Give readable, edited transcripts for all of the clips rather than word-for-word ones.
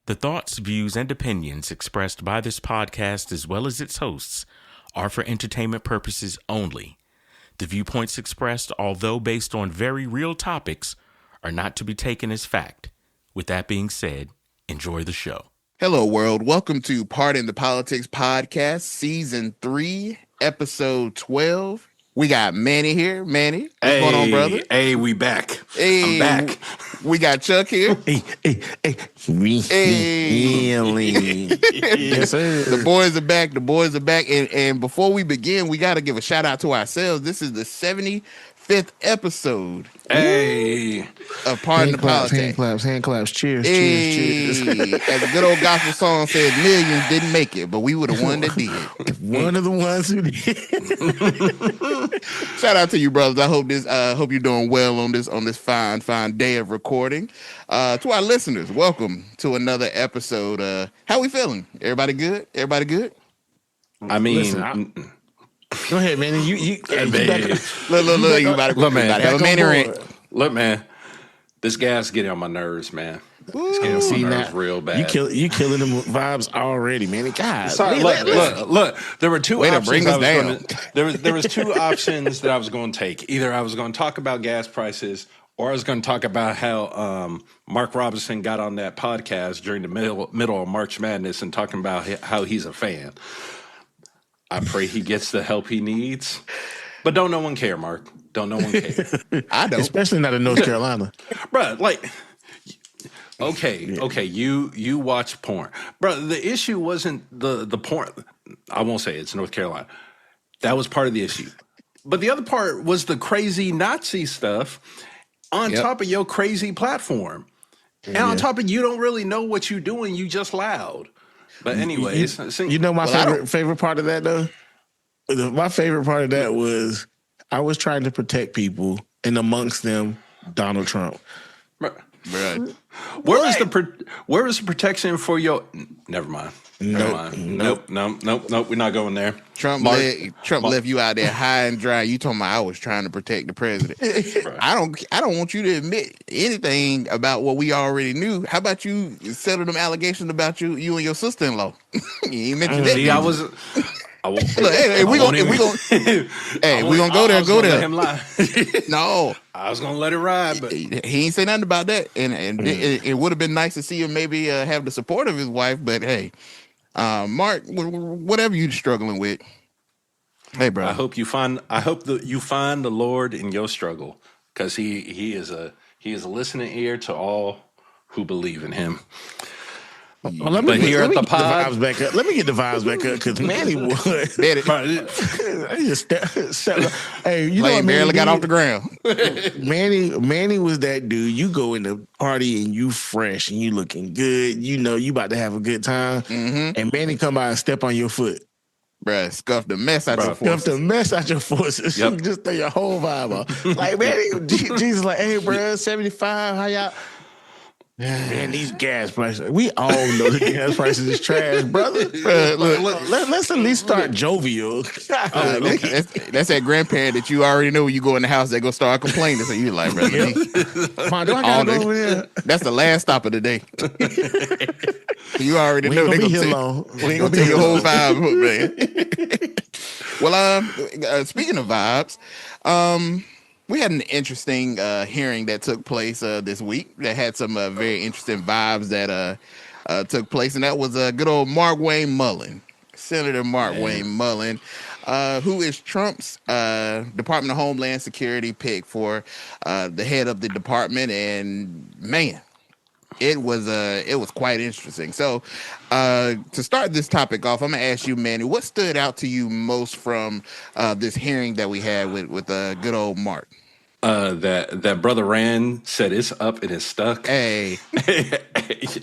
The thoughts, views, and opinions expressed by this podcast, as well as its hosts, are for entertainment purposes only. The viewpoints expressed, although based on very real topics, are not to be taken as fact. With that being said, enjoy the show. Hello, world. Welcome to Pardon the Politics Podcast, Season 3, Episode 12. We got Manny here. Manny, what's going on, brother? Hey, we back. Hey, I'm back. We got Chuck here. Hey. Really? Yes, sir. The boys are back. And before we begin, we got to give a shout out to ourselves. This is the 75th episode of Pardon the Politics. Hand claps. Cheers. Cheers. As a good old gospel song said, millions didn't make it, but we were the one that did. One of the ones who did. Shout out to you, brothers. I hope you're doing well on this fine day of recording. To our listeners, welcome to another episode. How we feeling? Everybody good? I mean, Listen, go ahead, man. You look, you about to have a Manny rant. Look, man, this gas getting on my nerves, man. It's getting on my nerves real bad. You killing them vibes already, man. God, sorry, look. There were two options. Bring us down. There was two options that I was going to take. Either I was going to talk about gas prices, or I was going to talk about how Mark Robinson got on that podcast during the middle of March Madness and talking about how he's a fan. I pray he gets the help he needs. But don't no one care, Mark. Don't no one care. I don't. Especially not in North Carolina. Bruh, like, okay, you watch porn. Bruh, the issue wasn't the porn. I won't say it's North Carolina. That was part of the issue. But the other part was the crazy Nazi stuff on top of your crazy platform. And on top of you don't really know what you're doing, you just loud. But anyways, you know my favorite part of that though? My favorite part of that was I was trying to protect people, and amongst them, Donald Trump. Right. Where is the protection for your? Never mind. Nope. We're not going there. Trump left you out there high and dry. You told me I was trying to protect the president. Right. I don't want you to admit anything about what we already knew. How about you settle them allegations about you and your sister-in-law? You ain't mentioned that. See, I was. Look, we gonna go there. Let him lie. No, I was gonna let it ride, but he ain't say nothing about that. And it would have been nice to see him maybe have the support of his wife. But hey, Mark, whatever you're struggling with, hey, bro. I hope you find the Lord in your struggle, because he is a listening ear to all who believe in Him. Well, let me get the vibes back up. Let me get the vibes back up, because Manny was. Hey, you know what, barely got off the ground. Manny was that dude. You go in the party and you fresh and you looking good. You know you about to have a good time. Mm-hmm. And Manny come by and step on your foot. Bruh, scuff the mess out your forces. Yep. Just throw your whole vibe off. Like, Manny, Jesus like, hey, bruh, 75, how y'all? Man, these gas prices. We all know the gas prices is trash, brother. Let's at least start jovial. That's that grandparent that you already know when you go in the house, they go start complaining. So you like, brother, do I gotta go over there? That's the last stop of the day. You already know they gonna take your whole vibe, man. Well, speaking of vibes, we had an interesting hearing that took place this week that had some very interesting vibes that took place, and that was good old Markwayne Mullin, Senator Markwayne Mullin, who is Trump's Department of Homeland Security pick for the head of the department. And man, it was quite interesting. So to start this topic off, I'm gonna ask you, Manny, what stood out to you most from this hearing that we had with good old Mark? That Brother Rand said it's up and it's stuck. Hey,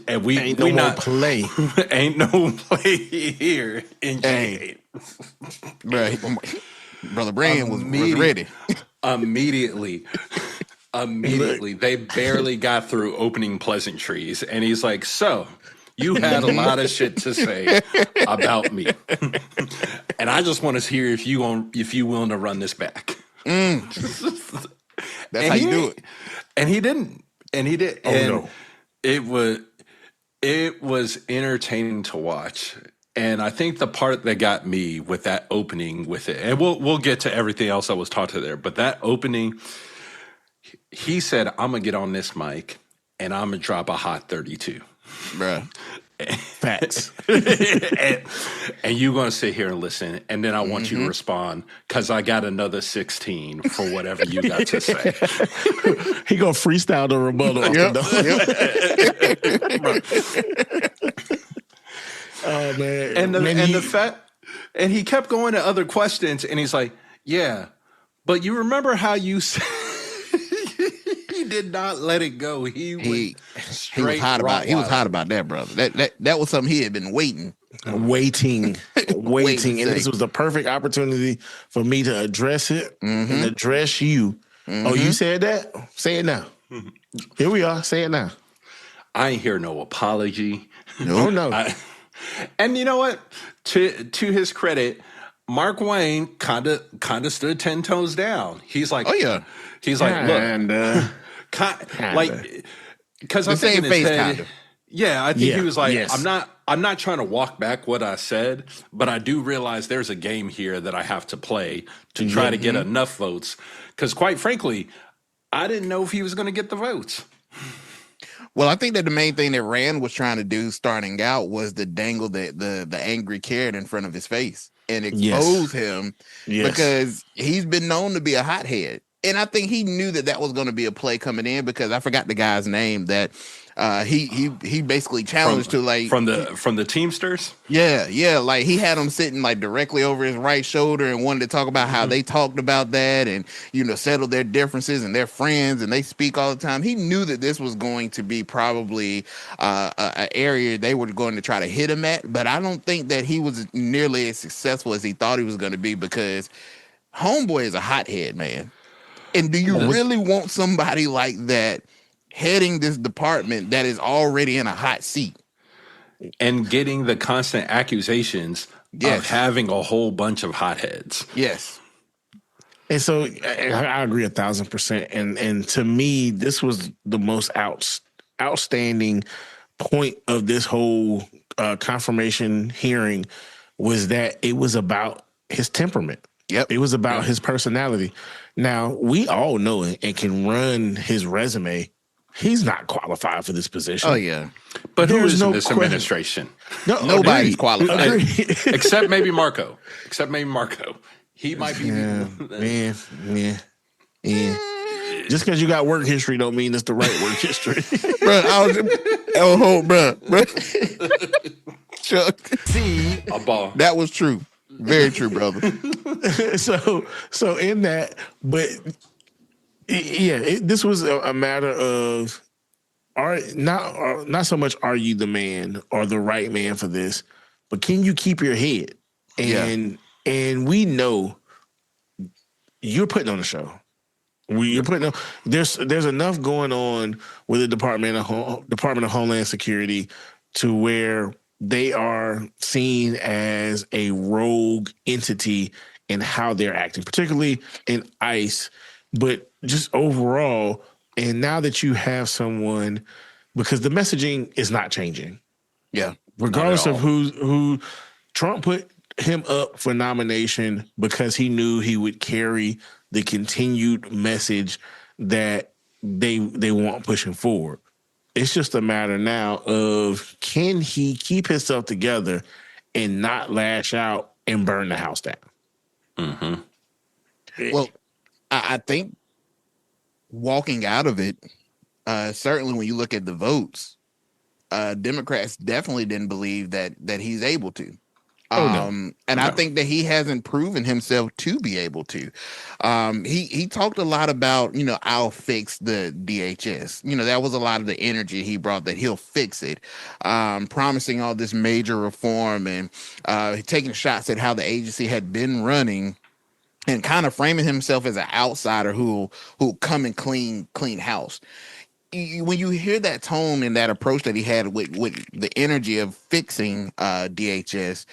and we ain't no not play. Ain't no play here in J8. Brother Rand was ready. Immediately, they barely got through opening pleasantries, and he's like, "So, you had a lot of shit to say about me, and I just want to hear if you willing to run this back." That's how you do it. And he didn't. And he did. Oh, and no. It It was entertaining to watch. And I think the part that got me with that opening with it, and we'll get to everything else that was taught to there, but that opening, he said, I'm going to get on this mic and I'm going to drop a hot 32. Bruh. Facts. and you're going to sit here and listen. And then I want you to respond because I got another 16 for whatever you got to say. He going to freestyle the rebuttal. Oh, man. And the fact, and he kept going to other questions and he's like, yeah, but you remember how you said, he did not let it go. He was hot about that, brother. That was something he had been waiting. And this was the perfect opportunity for me to address it and address you. Oh, you said that? Say it now. Here we are. Say it now. I ain't hear no apology. No. And you know what? To his credit, Markwayne kind of stood 10 toes down. He's like, oh yeah. He's like, look, like, because I'm thinking his head, kind of. Yeah, I think he was like, yes. I'm not trying to walk back what I said, but I do realize there's a game here that I have to play to try to get enough votes. Because quite frankly, I didn't know if he was going to get the votes. Well, I think that the main thing that Rand was trying to do starting out was to dangle the angry carrot in front of his face and expose him because he's been known to be a hothead. And I think he knew that was going to be a play coming in because I forgot the guy's name that he basically challenged to like from the Teamsters. Yeah, like he had him sitting like directly over his right shoulder and wanted to talk about how they talked about that and settle their differences and they're friends and they speak all the time. He knew that this was going to be probably an area they were going to try to hit him at, but I don't think that he was nearly as successful as he thought he was going to be because homeboy is a hothead, man. And do you really want somebody like that heading this department that is already in a hot seat? And getting the constant accusations of having a whole bunch of hotheads. Yes. And so I agree 1,000%. And to me, this was the most outstanding point of this whole confirmation hearing was that it was about his temperament. Yep. It was about his personality. Now, we all know it and can run his resume. He's not qualified for this position. Oh, yeah. But who is in this administration? Nobody's qualified. Except maybe Marco. He might be. Yeah. Just because you got work history don't mean it's the right work history. Bro. Chuck. See, a ball. That was true. Very true, brother. So in that, but this was a matter of not so much are you the man or the right man for this, but can you keep your head? And we know you're putting on a show. There's enough going on with the Department of Homeland Security to where they are seen as a rogue entity in how they're acting, particularly in ICE, but just overall. And now that you have someone, because the messaging is not changing. Yeah. Regardless of who Trump put him up for nomination because he knew he would carry the continued message that they want pushing forward. It's just a matter now of can he keep himself together and not lash out and burn the house down? Mm-hmm. Well, I think walking out of it, certainly when you look at the votes, Democrats definitely didn't believe that he's able to. I think that he hasn't proven himself to be able to. He talked a lot about, I'll fix the DHS. That was a lot of the energy he brought, that he'll fix it, promising all this major reform and taking shots at how the agency had been running and kind of framing himself as an outsider who'll come and clean house. When you hear that tone and that approach that he had with the energy of fixing DHS,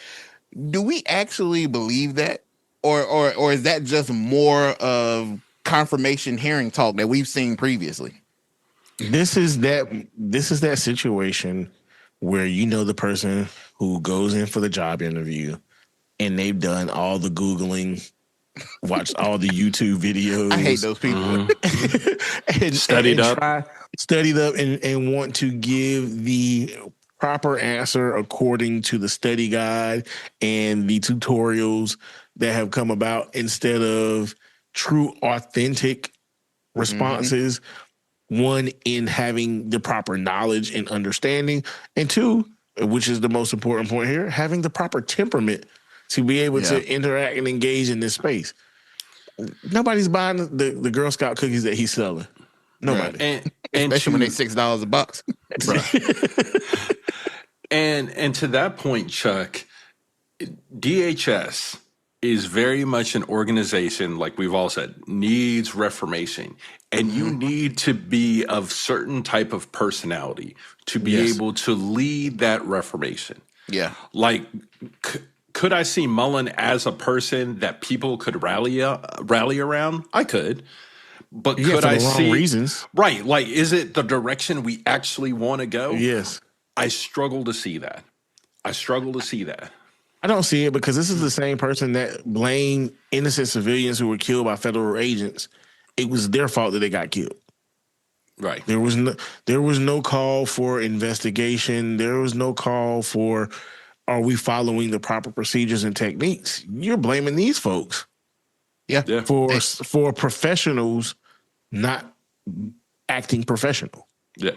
do we actually believe that, or is that just more of confirmation hearing talk that we've seen previously? This is that situation where you know the person who goes in for the job interview and they've done all the Googling, watched all the YouTube videos. I hate those people. and studied up and want to give the proper answer according to the study guide and the tutorials that have come about instead of true, authentic responses. One, in having the proper knowledge and understanding, and two, which is the most important point here, having the proper temperament to be able to interact and engage in this space. Nobody's buying the Girl Scout cookies that he's selling. Nobody. Right. Especially when they're $6 a box. and to that point, Chuck, DHS is very much an organization, like we've all said, needs reformation. And you need to be of certain type of personality to be able to lead that reformation. Yeah. Like, could I see Mullin as a person that people could rally around? I could. But could I see reasons? Right. Like, is it the direction we actually want to go? Yes. I struggle to see that. I don't see it because this is the same person that blamed innocent civilians who were killed by federal agents. It was their fault that they got killed. Right. There was no call for investigation. There was no call for, are we following the proper procedures and techniques? You're blaming these folks. Yeah. For professionals not acting professional. Yeah.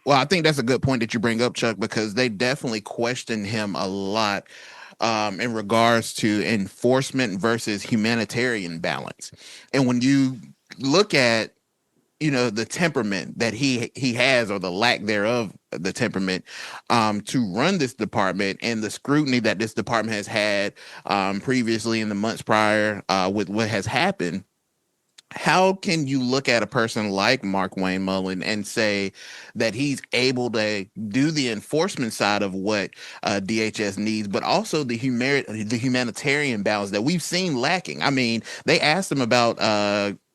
Well, I think that's a good point that you bring up, Chuck, because they definitely questioned him a lot in regards to enforcement versus humanitarian balance. And when you look at, the temperament that he has, or the lack thereof, the temperament to run this department, and the scrutiny that this department has had previously in the months prior with what has happened, how can you look at a person like Markwayne Mullin and say that he's able to do the enforcement side of what DHS needs, but also the humanitarian balance that we've seen lacking? I mean, they asked him about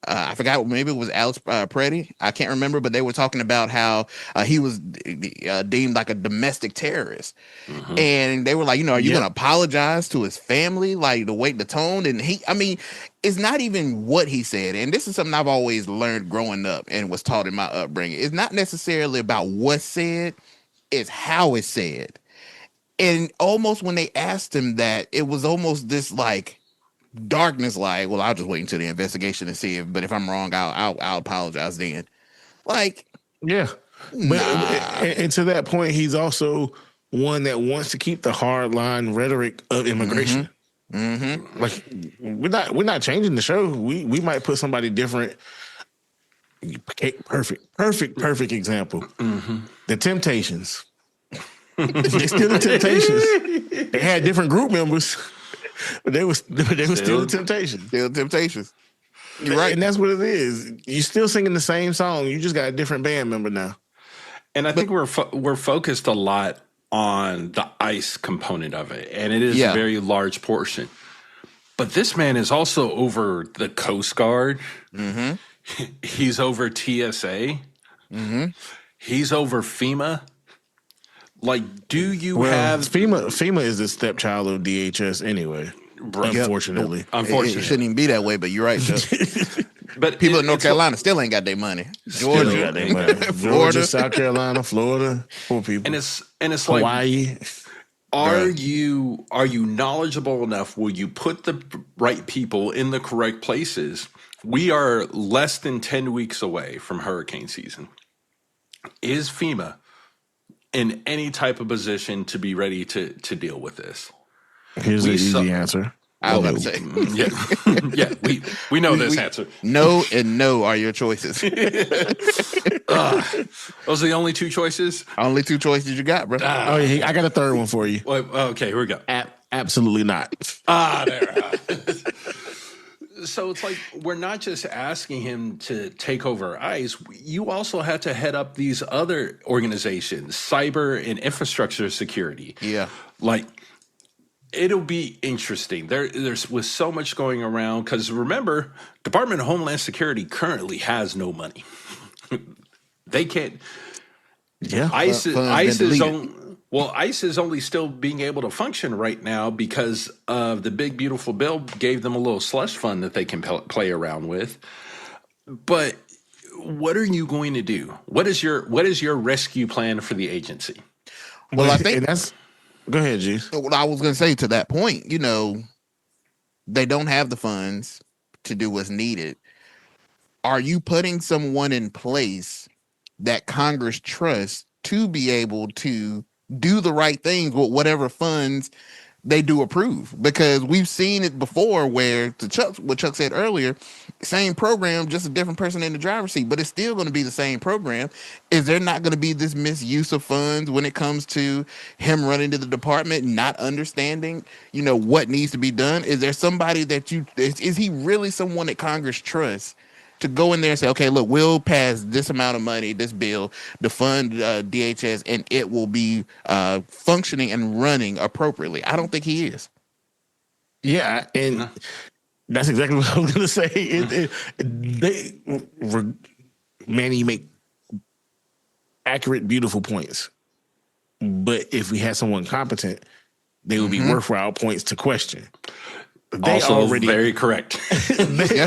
I forgot, maybe it was Alex Preddy. I can't remember, but they were talking about how he was deemed like a domestic terrorist. And they were like, are you going to apologize to his family? Like, the tone. And it's not even what he said. And this is something I've always learned growing up and was taught in my upbringing. It's not necessarily about what's said, it's how it's said. And almost when they asked him that, it was almost this like darkness, like, well, I'll just wait until the investigation and see but if I'm wrong, I'll apologize then. Like, yeah. But and to that point, he's also one that wants to keep the hardline rhetoric of immigration. Like, we're not changing the show. We might put somebody different. Perfect example. The Temptations. They still the Temptations. They had different group members, but they were still the Temptations. Still Temptations. You're right. And that's what it is. You're still singing the same song. You just got a different band member now. And I think we're focused a lot on the ICE component of it, and it is a very large portion. But this man is also over the Coast Guard. He's over TSA. He's over FEMA. Like, do you have FEMA is the stepchild of DHS anyway. Unfortunately, it shouldn't even be that way. But you're right, Chuck. But people in North Carolina still ain't got their money. Georgia, Florida, South Carolina, Florida, poor people. And it's Hawaii. Like, are you knowledgeable enough? Will you put the right people in the correct places? We are less than 10 weeks away from hurricane season. Is FEMA in any type of position to be ready to deal with this? Here's the easy answer. I was about to say. we know this answer. No and no are your choices. Those are the only two choices? Only two choices you got, bro. I got a third one for you. Okay, here we go. Absolutely not. There. So it's like, we're not just asking him to take over ICE. You also have to head up these other organizations, cyber and infrastructure security. Yeah. Like, it'll be interesting. There's with so much going around, because remember, Department of Homeland Security currently has no money. They can't. Yeah. ICE is on. Well, ICE is only still being able to function right now because of the big, beautiful bill gave them a little slush fund that they can play around with. But what are you going to do? What is your rescue plan for the agency? Well, I think that's. Go ahead, G. What I was going to say to that point, they don't have the funds to do what's needed. Are you putting someone in place that Congress trusts to be able to do the right things with whatever funds they do approve? Because we've seen it before where, what Chuck said earlier, same program, just a different person in the driver's seat, but it's still going to be the same program. Is there not going to be this misuse of funds when it comes to him running to the department, not understanding, what needs to be done? Is there somebody is he really someone that Congress trusts to go in there and say, okay, look, we'll pass this amount of money, this bill, to fund DHS, and it will be functioning and running appropriately? I don't think he is. Yeah, and that's exactly what I was going to say. Manny, you make accurate, beautiful points. But if we had someone competent, they would be worthwhile points to question. Very correct. I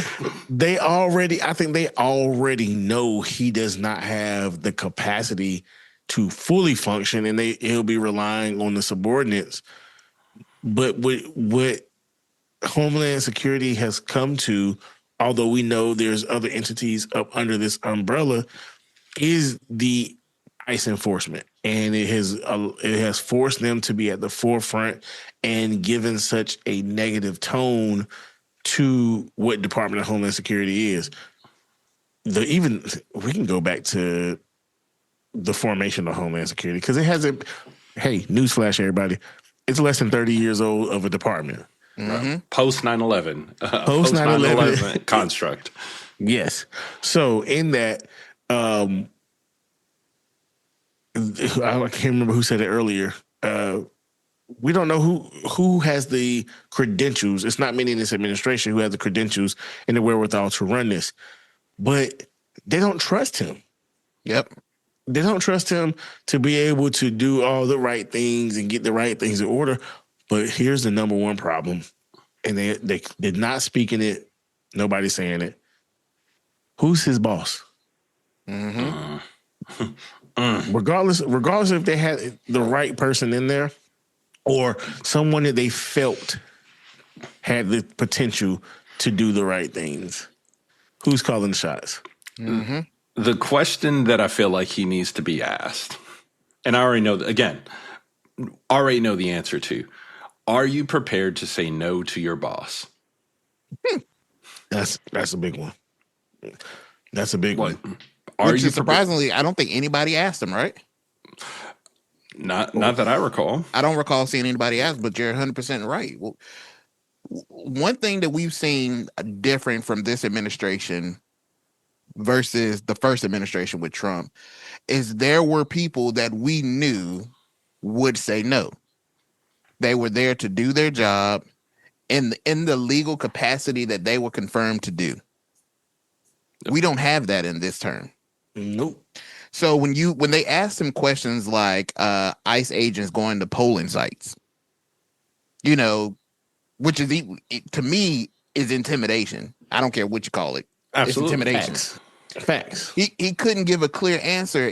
think they already know he does not have the capacity to fully function, and he'll be relying on the subordinates. But what Homeland Security has come to, although we know there's other entities up under this umbrella, is the ICE enforcement, and it has forced them to be at the forefront and given such a negative tone to what Department of Homeland Security is. We can go back to the formation of Homeland Security, because it hasn't. Hey, newsflash, everybody! It's less than 30 years old of a department. Post 9/11, post 9/11 construct. Yes. So in that. I can't remember who said it earlier. We don't know who has the credentials. It's not many in this administration who has the credentials and the wherewithal to run this, but they don't trust him. Yep. They don't trust him to be able to do all the right things and get the right things in order. But here's the number one problem, and they did not speak in it. Nobody's saying it. Who's his boss? Regardless if they had the right person in there or someone that they felt had the potential to do the right things, who's calling the shots? The question that I feel like he needs to be asked, and I already know the answer to, are you prepared to say no to your boss? That's a big one. That's a big one. Surprisingly, I don't think anybody asked him, right? Not that I recall. I don't recall seeing anybody ask, but you're 100% right. Well, one thing that we've seen different from this administration versus the first administration with Trump is there were people that we knew would say no. They were there to do their job in the legal capacity that they were confirmed to do. We don't have that in this term. Nope. So when they asked him questions like ICE agents going to polling sites, which is to me is intimidation. I don't care what you call it. Absolutely. It's intimidation. Facts. He couldn't give a clear answer.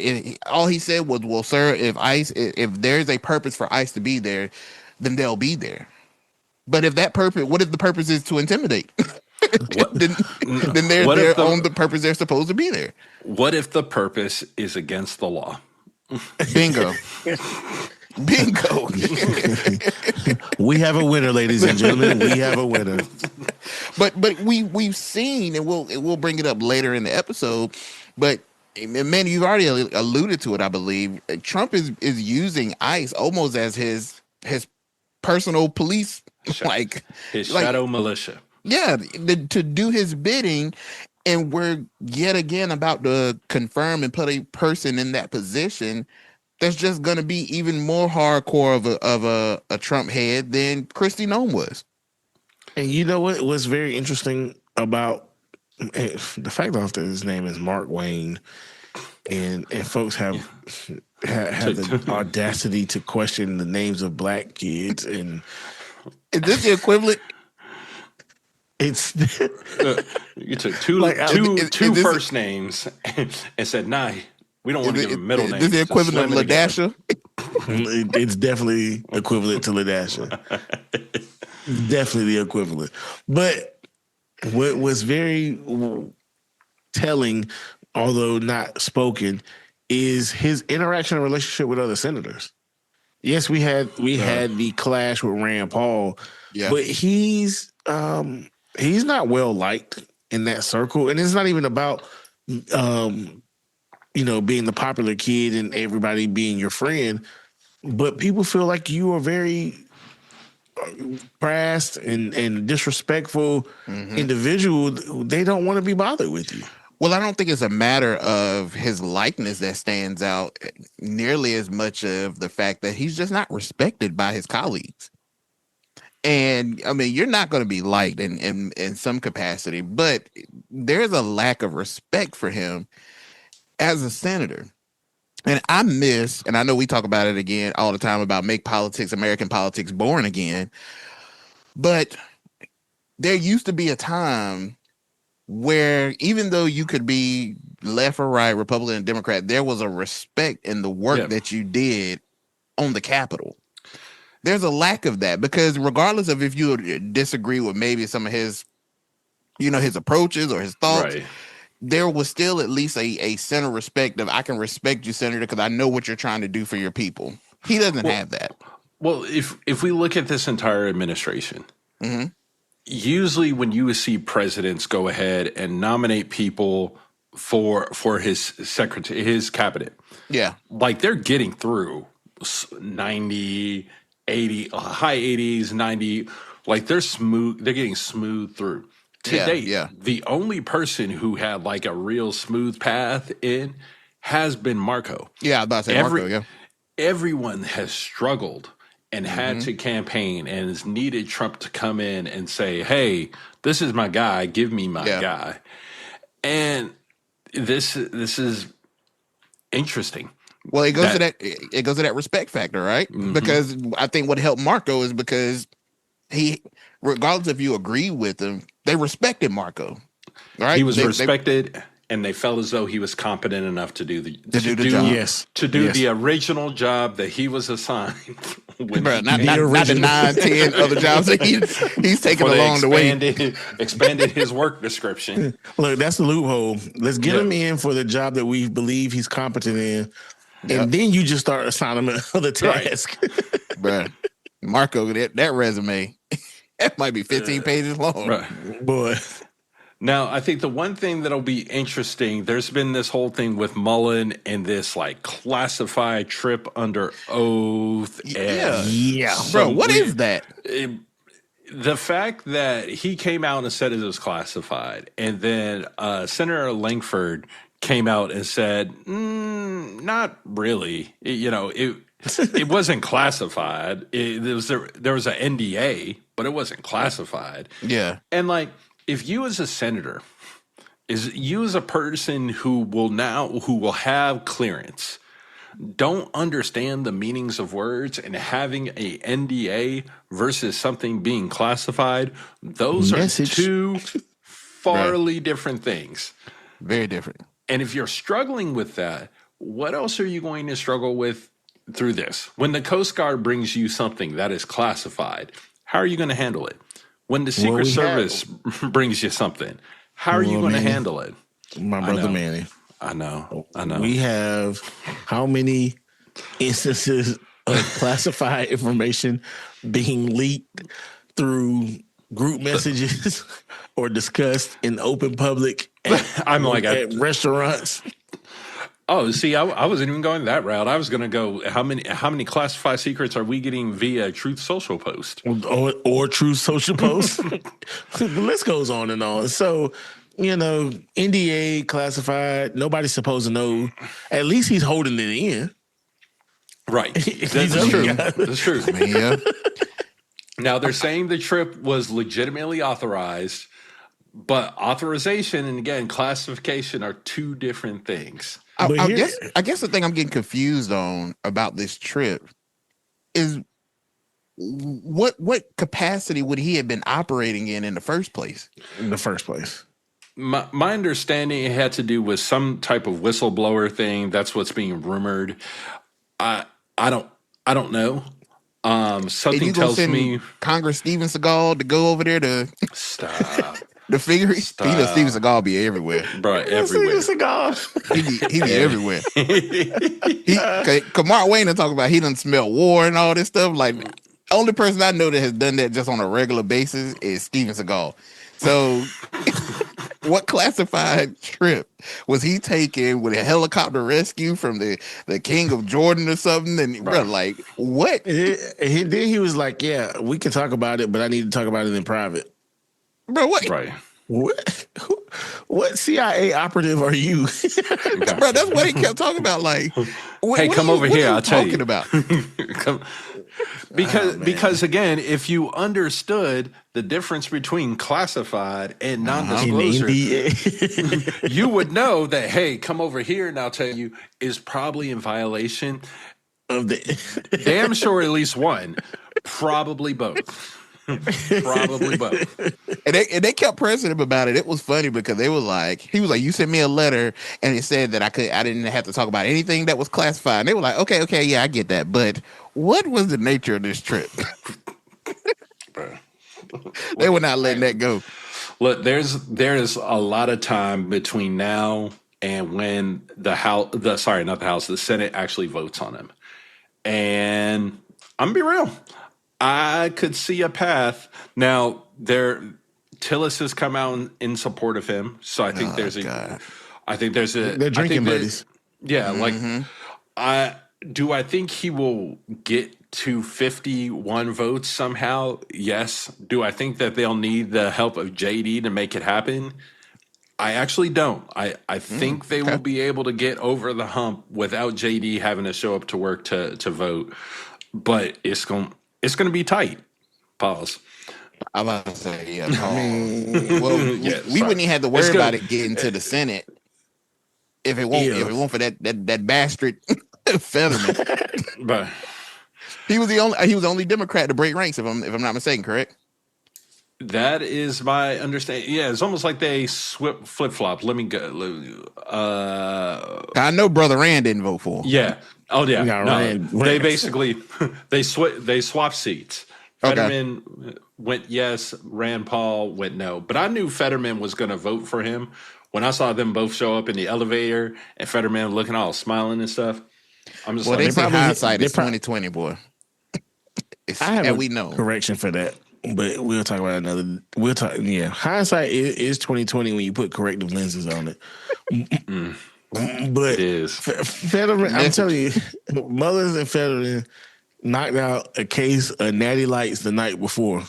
All he said was, "Well, sir, if there's a purpose for ICE to be there, then they'll be there. But what if the purpose is to intimidate?" then they're on the purpose they're supposed to be there. What if the purpose is against the law? Bingo. Bingo. We have a winner, ladies and gentlemen. We have a winner. But we've seen, and we'll bring it up later in the episode, but Manny, you've already alluded to it, I believe. Trump is using ICE almost as his personal police, his shadow militia. Yeah, to do his bidding, and we're yet again about to confirm and put a person in that position that's just going to be even more hardcore of a Trump head than Kristi Noem was. And you know what was very interesting about the fact that his name is Markwayne, and folks have have the audacity to question the names of black kids. And is this the equivalent? It's you took two first names and said, "Nah, we don't want to give them middle names." Is this the equivalent of LaDasha? It's definitely equivalent to LaDasha. Definitely the equivalent. But what was very telling, although not spoken, is his interaction and relationship with other senators. Yes, we had the clash with Rand Paul, but he's not well liked in that circle, and it's not even about being the popular kid and everybody being your friend, but people feel like you are very crass and disrespectful individual. They don't want to be bothered with you. Well, I don't think it's a matter of his likeness that stands out nearly as much of the fact that he's just not respected by his colleagues. And I mean, you're not going to be liked in some capacity, but there's a lack of respect for him as a senator. And I know we talk about it again all the time about make politics, American politics, boring again. But there used to be a time where even though you could be left or right, Republican and Democrat, there was a respect in the work that you did on the Capitol. There's a lack of that because regardless of if you disagree with maybe some of his, his approaches or his thoughts, there was still at least a center respect of I can respect you, Senator, because I know what you're trying to do for your people. He doesn't have that. Well, if we look at this entire administration, usually when you see presidents go ahead and nominate people for his secretary, his cabinet, like they're getting through 90, 80, high 80s, 90, like they're getting smooth through. Today, the only person who had like a real smooth path in has been Marco. Yeah, I was about to say Marco, Everyone has struggled and had to campaign and has needed Trump to come in and say, hey, this is my guy, give me my guy. And this is interesting. Well, it goes to that respect factor, right? Because I think what helped Marco is because he, regardless if you agree with him, they respected Marco. Right? He was respected, and they felt as though he was competent enough to do the job. The original job that he was assigned. Not the 9, 10 other jobs that he's taken along the way. Expanded his work description. Look, that's the loophole. Let's get him in for the job that we believe he's competent in, and then you just start assigning him other tasks. Bruh, Marco, that resume, that might be 15 pages long. Right. Boy. Now, I think the one thing that'll be interesting, there's been this whole thing with Mullin and this like classified trip under oath. Bro, what is that? The fact that he came out and said it was classified, and then Senator Langford came out and said, not really. It wasn't classified. There was an NDA, but it wasn't classified. Yeah. And like, if you as a senator, you as a person who will have clearance, don't understand the meanings of words and having a NDA versus something being classified, those are two farly different things. Very different. And if you're struggling with that, what else are you going to struggle with through this? When the Coast Guard brings you something that is classified, how are you going to handle it? When the Secret Service brings you something, how are you going to handle it? My brother Manny. I know. We have how many instances of classified information being leaked through group messages or discussed in open public at restaurants? Oh, see, I wasn't even going that route. I was going to go, how many classified secrets are we getting via Truth Social Post? Or Truth Social Post? The list goes on and on. So, NDA, classified, nobody's supposed to know. At least he's holding it in. Right. That's true. That's true. I mean, Now, they're saying the trip was legitimately authorized, but authorization and, again, classification are two different things. I guess the thing I'm getting confused on about this trip is what capacity would he have been operating in the first place? My understanding, it had to do with some type of whistleblower thing. That's what's being rumored. I don't know. Something tells me Congress Steven Seagal to go over there to stop. The figure, Steven Seagal be everywhere, bro. Everywhere. He be everywhere. Markwayne talk about he done smell war and all this stuff. Like, only person I know that has done that just on a regular basis is Steven Seagal. So, what classified trip was he taking with a helicopter rescue from the King of Jordan or something? And bro, like, what? Then he was like, "Yeah, we can talk about it, but I need to talk about it in private." Bro, what? Right. What CIA operative are you? Bro, that's what he kept talking about. Like, hey, come over here. I'll tell you. About. Because again, if you understood the difference between classified and non-disclosure, you would know that, hey, come over here and I'll tell you is probably in violation of the damn sure at least one, probably both. Probably both. And they kept pressing him about it. It was funny because he was like, you sent me a letter and it said that I didn't have to talk about anything that was classified. And they were like, okay, yeah, I get that. But what was the nature of this trip? They were not letting that go. Look, there's a lot of time between now and when the Senate actually votes on him. And I'm gonna be real. I could see a path. Now, Tillis has come out in support of him, so I think they're drinking buddies. Yeah, I think he will get to 51 votes somehow? Yes. Do I think that they'll need the help of JD to make it happen? I actually don't. I think they will be able to get over the hump without JD having to show up to work to vote, but it's going to be tight. Pause. I'm about to say, yeah. Well, we wouldn't even have to worry about it getting to the Senate if it won't for that bastard Fetterman. But he was the only Democrat to break ranks, if I'm not mistaken, correct? That is my understanding. Yeah, it's almost like they flip flop. Let me go. I know Brother Rand didn't vote for him. Yeah. Oh yeah. Rand. They basically they swapped seats. Fetterman went yes, Rand Paul went no. But I knew Fetterman was going to vote for him when I saw them both show up in the elevator and Fetterman looking all smiling and stuff. I'm just they say hindsight is 2020, boy. We know correction for that. But we'll talk about another. We'll talk. Yeah, hindsight is 2020 when you put corrective lenses on it. But it is. Fetterman, I'm telling you, Mullins and Fetterman knocked out a case of Natty Lights the night before.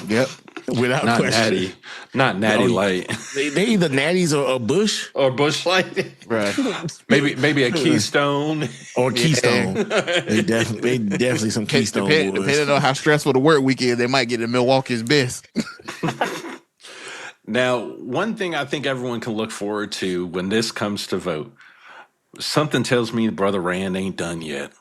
Yep, without not question. Natty Light. They either Natties or a Bush or Bush Light, right? Maybe a Keystone or Keystone. They definitely some Keystone. Depending on how stressful the work week is, they might get the Milwaukee's best. Now, one thing I think everyone can look forward to when this comes to vote, something tells me Brother Rand ain't done yet.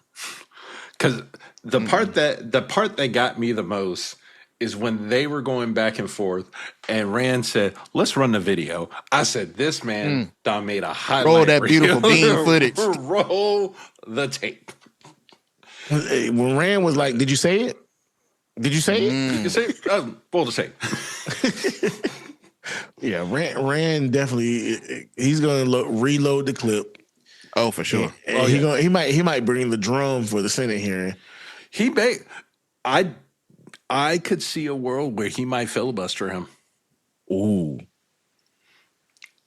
Because the part that got me the most is when they were going back and forth, and Rand said, "Let's run the video." I said, "This man done made a highlight. Roll that beautiful bean footage. Roll the tape." When Rand was like, "Did you say it? Did you say it? Did you say it? Roll the tape." Yeah, Rand definitely. He's going to reload the clip. Oh, for sure. He might bring the drum for the Senate hearing. I could see a world where he might filibuster him. Ooh,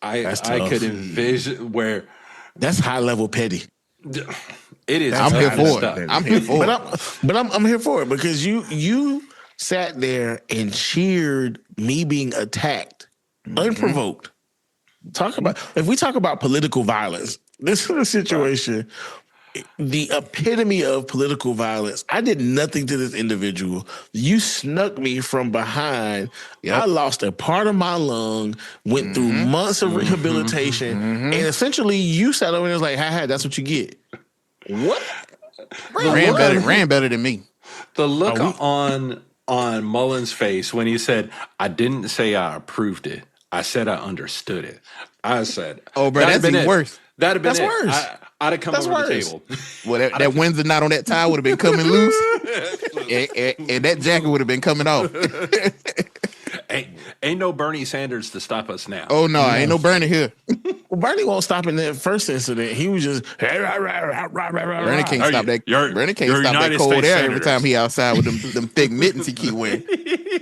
I could envision where that's high level petty. It is. I'm here for it. I'm here for it. But I'm here for it because you sat there and cheered me being attacked unprovoked. If we talk about political violence, this is a situation the epitome of political violence. I did nothing to this individual. You snuck me from behind. Yep. I lost a part of my lung, went through months of rehabilitation, and essentially you sat over and was like, ha, that's what you get. What? Ran better than me. The look on Mullin's face when he said, I didn't say I approved it. I said I understood it. I said, oh, bro, that's even worse. That'd have been worse. I'd have come over the table. Well, that Windsor knot on that tie would have been coming loose, and that jacket would have been coming off. Ain't no Bernie Sanders to stop us now. Oh, no, ain't no Bernie here. Well, Bernie won't stop in that first incident. He was just... Bernie can't stop that. Bernie can't stop that cold air every time he outside with them thick mittens he keep wearing.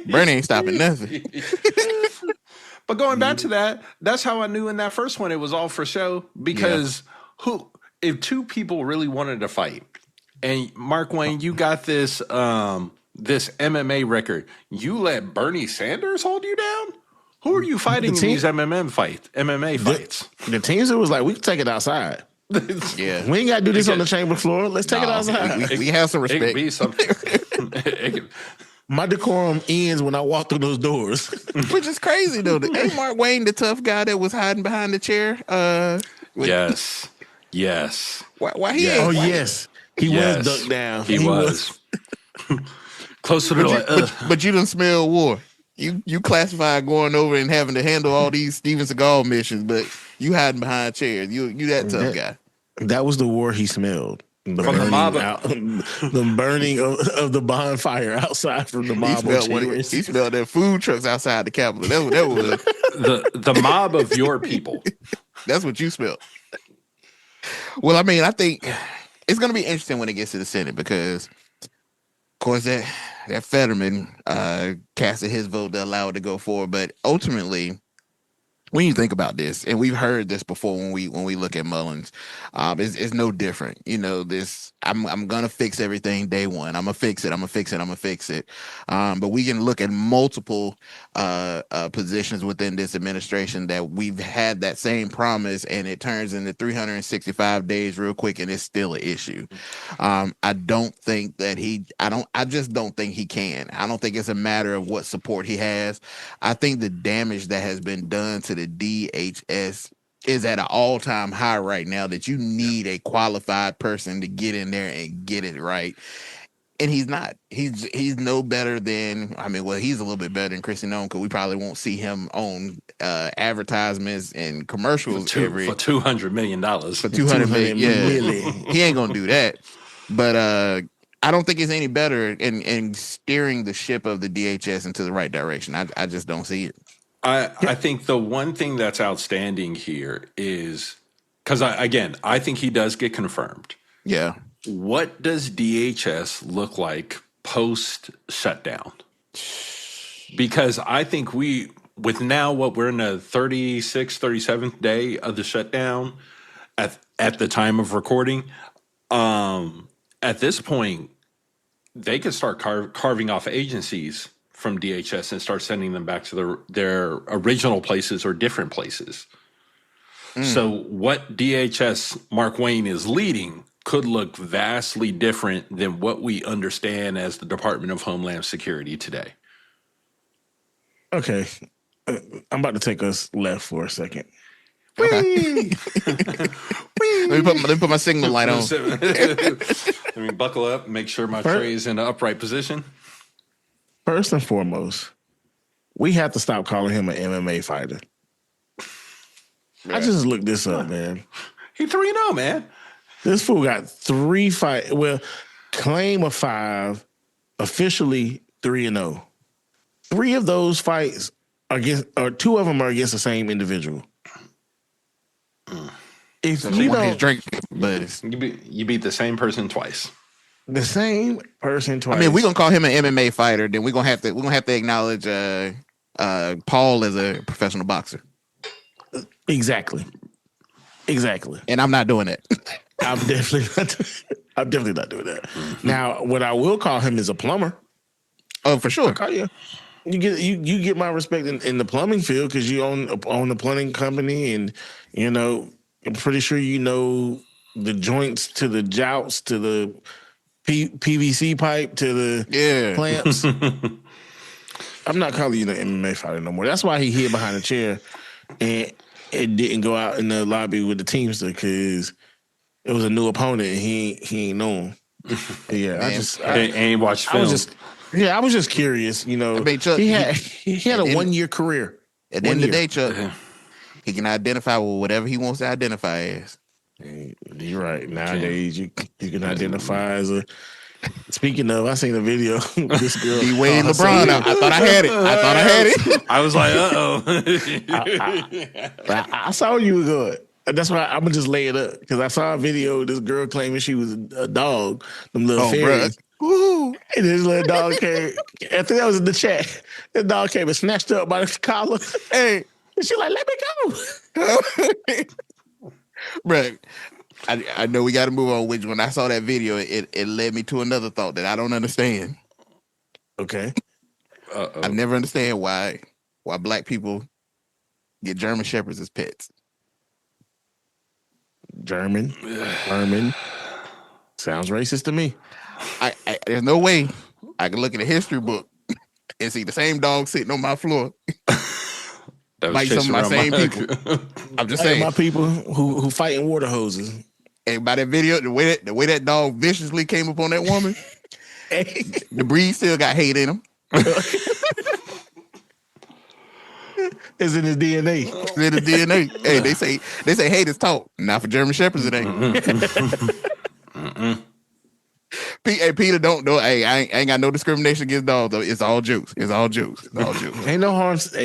Bernie ain't stopping nothing. But going back to that, that's how I knew in that first one it was all for show. Because if two people really wanted to fight, and Markwayne, you got this this MMA record, you let Bernie Sanders hold you down? Who are you fighting in these MMA fights? The teams that was like, we can take it outside. Yeah, we ain't got to do this on the chamber floor. Let's take it outside. We have some respect. It could be something. My decorum ends when I walk through those doors. Which is crazy, though. Ain't Markwayne the tough guy that was hiding behind the chair? Yes. Why he? Oh, yes. He was ducked down. He was. Close to the but you done smell war. You classified going over and having to handle all these Steven Seagal missions, but you hiding behind chairs. You that tough guy. That was the war he smelled. The burning of the bonfire outside from the mob. He smelled that food trucks outside the Capitol. That's what that was. the mob of your people. That's what you smelled. Well, I mean, I think it's going to be interesting when it gets to the Senate because, of course, that Fetterman casted his vote to allow it to go forward. But ultimately, when you think about this, and we've heard this before when we look at Mullins, it's no different. You know, this I'm gonna fix everything day one. I'm gonna fix it. But we can look at multiple positions within this administration that we've had that same promise, and it turns into 365 days real quick, and it's still an issue. I just don't think he can. I don't think it's a matter of what support he has. I think the damage that has been done to the DHS is at an all-time high right now, that you need a qualified person to get in there and get it right. And he's not. He's no better than, he's a little bit better than Chrissy Nome, because we probably won't see him on advertisements and commercials for $200 million. For $200 million, yeah. He ain't gonna do that. But I don't think he's any better in steering the ship of the DHS into the right direction. I just don't see it. I think the one thing that's outstanding here is, because I think he does get confirmed. Yeah. What does DHS look like post shutdown? Because I think we're in the 36th, 37th day of the shutdown at the time of recording. At this point, they could start carving off agencies from DHS and start sending them back to their original places or different places. So what DHS Markwayne is leading could look vastly different than what we understand as the Department of Homeland Security today. Okay. I'm about to take us left for a second. Okay. Let me put my signal light on. Let me buckle up, make sure my tray is in the upright position. First and foremost, we have to stop calling him an MMA fighter. Yeah. I just looked this up, man. He 3-0, man. This fool got 3 fights. Well, claim of 5, officially 3-0. 3 of those fights or 2 of them are against the same individual. If so you don't, his drink, but you beat the same person twice. The same person twice. I mean, we're gonna call him an MMA fighter, then we're gonna have to acknowledge Paul as a professional boxer. Exactly. And I'm not doing it. I'm definitely not doing that. Mm-hmm. Now, what I will call him is a plumber. Oh, for sure. I'll call you. You get my respect in the plumbing field because you own a plumbing company, and I'm pretty sure you know the joints to the jouts to the PVC pipe to the clamps. I'm not calling you the MMA fighter no more. That's why he hid behind a chair and it didn't go out in the lobby with the teamster because it was a new opponent and he ain't know him. Yeah, man, I ain't watched film. I was just curious. You know, I mean, Chuck, he had a 1 year career. At the end of the day, Chuck, he can identify with whatever he wants to identify as. You're right. Nowadays, you can identify as a. Speaking of, I seen a video. This girl, he weighed LeBron out. I thought I had it. I was like, I saw you were good. That's why I'm gonna just lay it up because I saw a video of this girl claiming she was a dog. Them little fairies. Ooh. And this little dog came. I think that was in the chat. The dog came and snatched her up by the collar. Hey, and she like, let me go. Bro, I know we got to move on. Which when I saw that video, it led me to another thought that I don't understand. Okay. I never understand why black people get German shepherds as pets. German sounds racist to me. There's no way I can look in a history book and see the same dog sitting on my floor. Like some of my same people. I'm just saying, my people who fight in water hoses. And by that video, the way that dog viciously came up on that woman, the breed still got hate in him. It's in his DNA. It's in his DNA. Hey, they say hate is taught. Not for German shepherds, it ain't. Hey, Peter, don't. Hey, I ain't got no discrimination against dogs. Though it's all jokes. It's all jokes. Ain't no harms.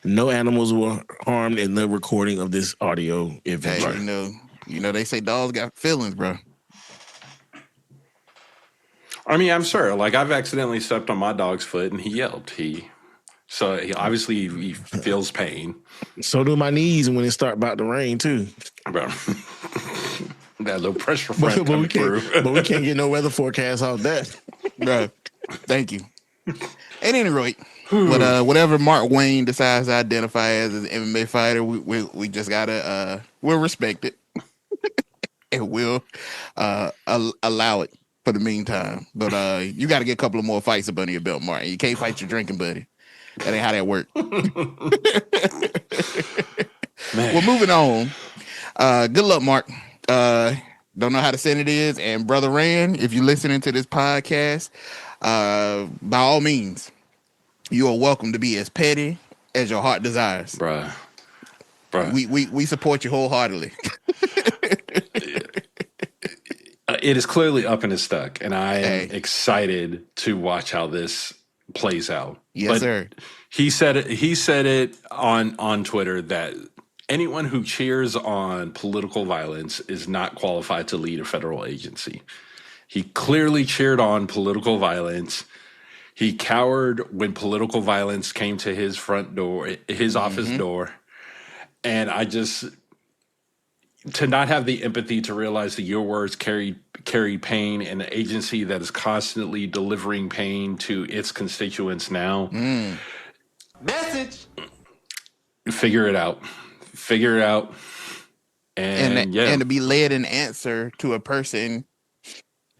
No animals were harmed in the recording of this audio event. Hey, you know they say dogs got feelings, bro. I mean, I'm sure. Like I've accidentally stepped on my dog's foot and he yelped. So obviously he feels pain. So do my knees when it start about to rain too. Bro. That little pressure front but we can't get no weather forecast off that. Bro, thank you. At any rate, but whatever Markwayne decides to identify as an MMA fighter, we just gotta we'll respect it and we'll allow it for the meantime. But you got to get a couple of more fights up under your belt, Martin. You can't fight your drinking buddy. That ain't how that works. Well, moving on. Good luck, Mark. Don't know how the Senate is. And Brother Rand, if you're listening to this podcast, by all means, you are welcome to be as petty as your heart desires. Bruh. We support you wholeheartedly. It is clearly up and it's stuck. And I am excited to watch how this plays out. Yes, sir. He said it on Twitter that anyone who cheers on political violence is not qualified to lead a federal agency. He clearly cheered on political violence. He cowered when political violence came to his front door, his office door. And to not have the empathy to realize that your words carry pain in an agency that is constantly delivering pain to its constituents now. Message. Figure it out. And to be led an answer to a person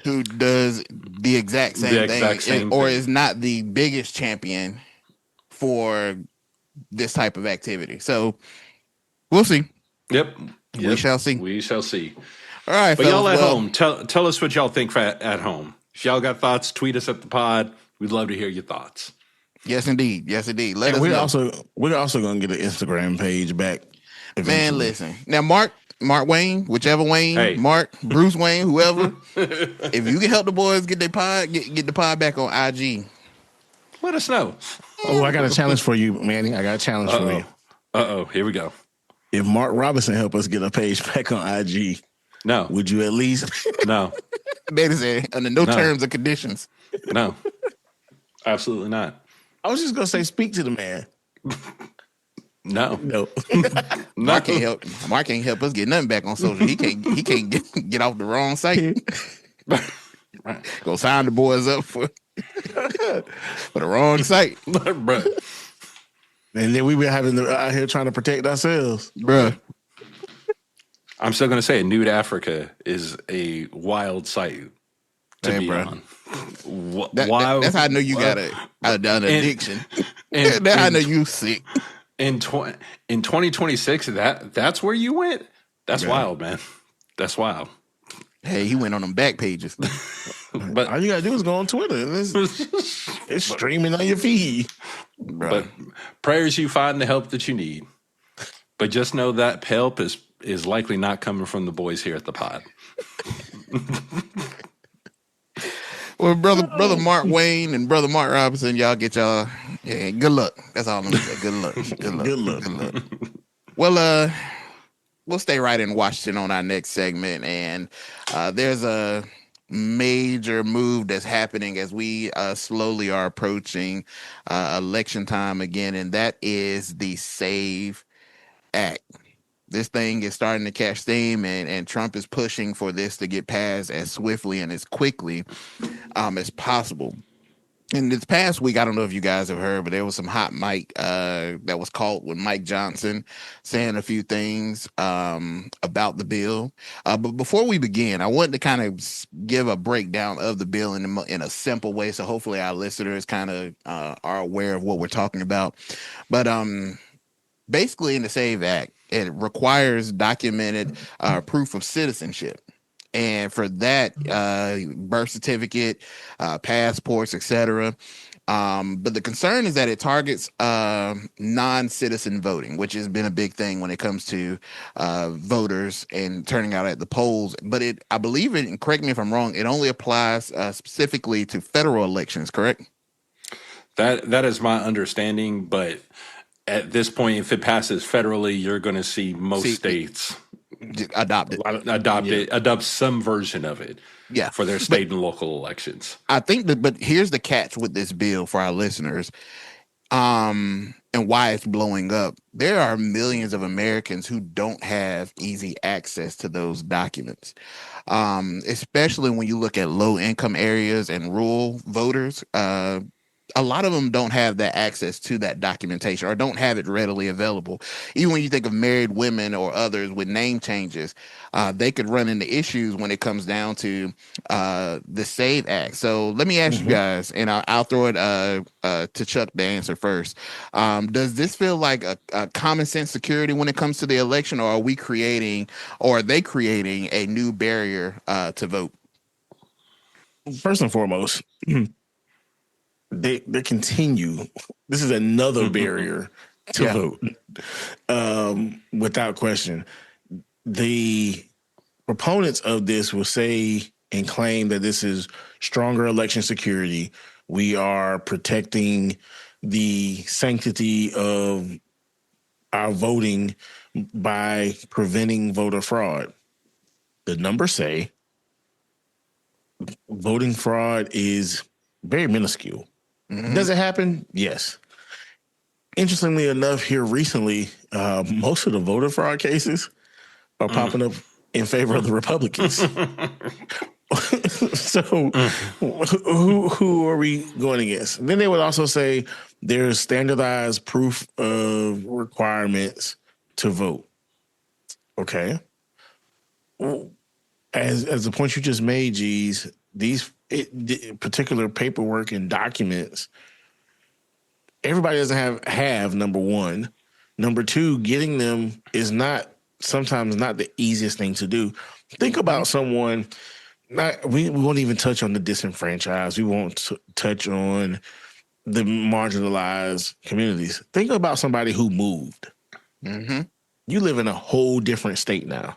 who does the exact same thing or is not the biggest champion for this type of activity. So we'll see. Yep. We shall see. All right, but y'all at home, tell us what y'all think at home. If y'all got thoughts, tweet us at the pod. We'd love to hear your thoughts. Yes, indeed. Let us know. We're also going to get an Instagram page back. Eventually. Man, listen. Now, Markwayne, whichever Wayne, Mark, Bruce Wayne, whoever, if you can help the boys get their pod, get the pod back on IG. Let us know. Oh, I got a challenge for you, Manny. For you. Here we go. If Mark Robinson help us get a page back on IG, no. Would you at least? No. Man said, under no terms or conditions. No. Absolutely not. I was just going to say, speak to the man. No. Mark can't help us get nothing back on social. He can't get off the wrong site. Go sign the boys up for the wrong site. Bruh. And then we were out here trying to protect ourselves. Bruh. I'm still going to say nude Africa is a wild sight to be on. That's how I know you got an addiction. That's how I know you sick. In 2026, that's where you went? That's wild, man. That's wild. Hey, he went on them back pages. But all you gotta do is go on Twitter. It's streaming on your feed. But prayers you find the help that you need. But just know that help is likely not coming from the boys here at the pod. Well, brother Markwayne and brother Mark Robinson, y'all get y'all good luck. That's all I'm gonna say. Good luck. Good luck. Well, we'll stay right in Washington on our next segment, and there's a major move that's happening as we slowly are approaching election time again, and that is the SAVE Act. This thing is starting to catch steam, and Trump is pushing for this to get passed as swiftly and as quickly as possible. In this past week, I don't know if you guys have heard, but there was some hot mic that was caught with Mike Johnson saying a few things about the bill. But before we begin, I wanted to kind of give a breakdown of the bill in a simple way, so hopefully our listeners kind of are aware of what we're talking about. But basically, in the SAVE Act, it requires documented proof of citizenship. And for that, birth certificate, passports, etc. But the concern is that it targets non-citizen voting, which has been a big thing when it comes to voters and turning out at the polls. But I believe it, and correct me if I'm wrong, it only applies specifically to federal elections, correct? That is my understanding, but at this point, if it passes federally, you're going to see most states adopt some version of it for their state and local elections. I think but here's the catch with this bill for our listeners, and why it's blowing up. There are millions of Americans who don't have easy access to those documents, especially when you look at low-income areas and rural voters. A lot of them don't have that access to that documentation or don't have it readily available. Even when you think of married women or others with name changes, they could run into issues when it comes down to the SAVE Act. So let me ask you guys, and I'll throw it to Chuck to answer first. Does this feel like a common sense security when it comes to the election, or are they creating a new barrier to vote? First and foremost, they continue. This is another barrier to vote, without question. The proponents of this will say and claim that this is stronger election security. We are protecting the sanctity of our voting by preventing voter fraud. The numbers say voting fraud is very minuscule. Does it happen? Yes. Interestingly enough, here recently, most of the voter fraud cases are popping up in favor of the Republicans. So who are we going against? Then they would also say there's standardized proof of requirements to vote. Okay. As the point you just made, G's, these particular paperwork and documents, everybody doesn't have number one. Number two, getting them is sometimes not the easiest thing to do. Think about someone, we won't even touch on the disenfranchised. We won't touch on the marginalized communities. Think about somebody who moved. You live in a whole different state now.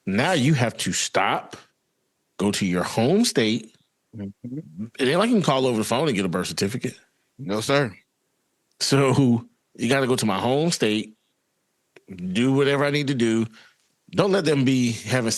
Now you have to stop, go to your home state. It ain't like you can call over the phone and get a birth certificate. No, sir. So you got to go to my home state, do whatever I need to do. Don't let them be having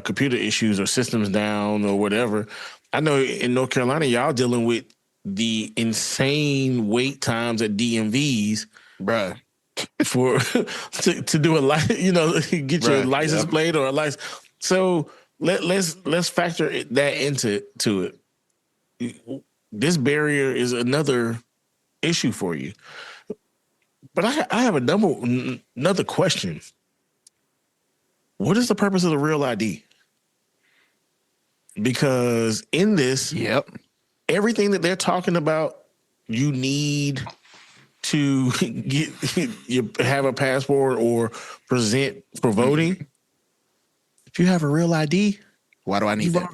computer issues or systems down or whatever. I know in North Carolina, y'all dealing with the insane wait times at DMVs, bruh, to do get your license plate or a license. So let's factor that into it. This barrier is another issue for you. But I have another question. what is the purpose of the real ID? Because in this, everything that they're talking about, you need to have a passport or present for voting. If you have a real ID, why do I need that?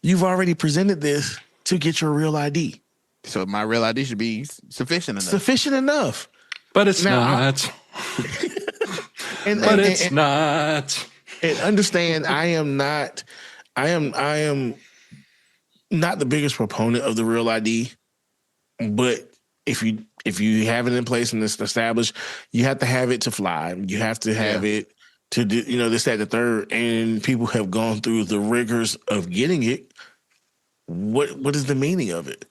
You've already presented this to get your real ID. So my real ID should be sufficient enough. Sufficient enough. But it's not. It's not. And understand, I am not the biggest proponent of the real ID, but if you have it in place and it's established, you have to have it to fly. You have to have it to do, this, that, the third, and people have gone through the rigors of getting it. What is the meaning of it?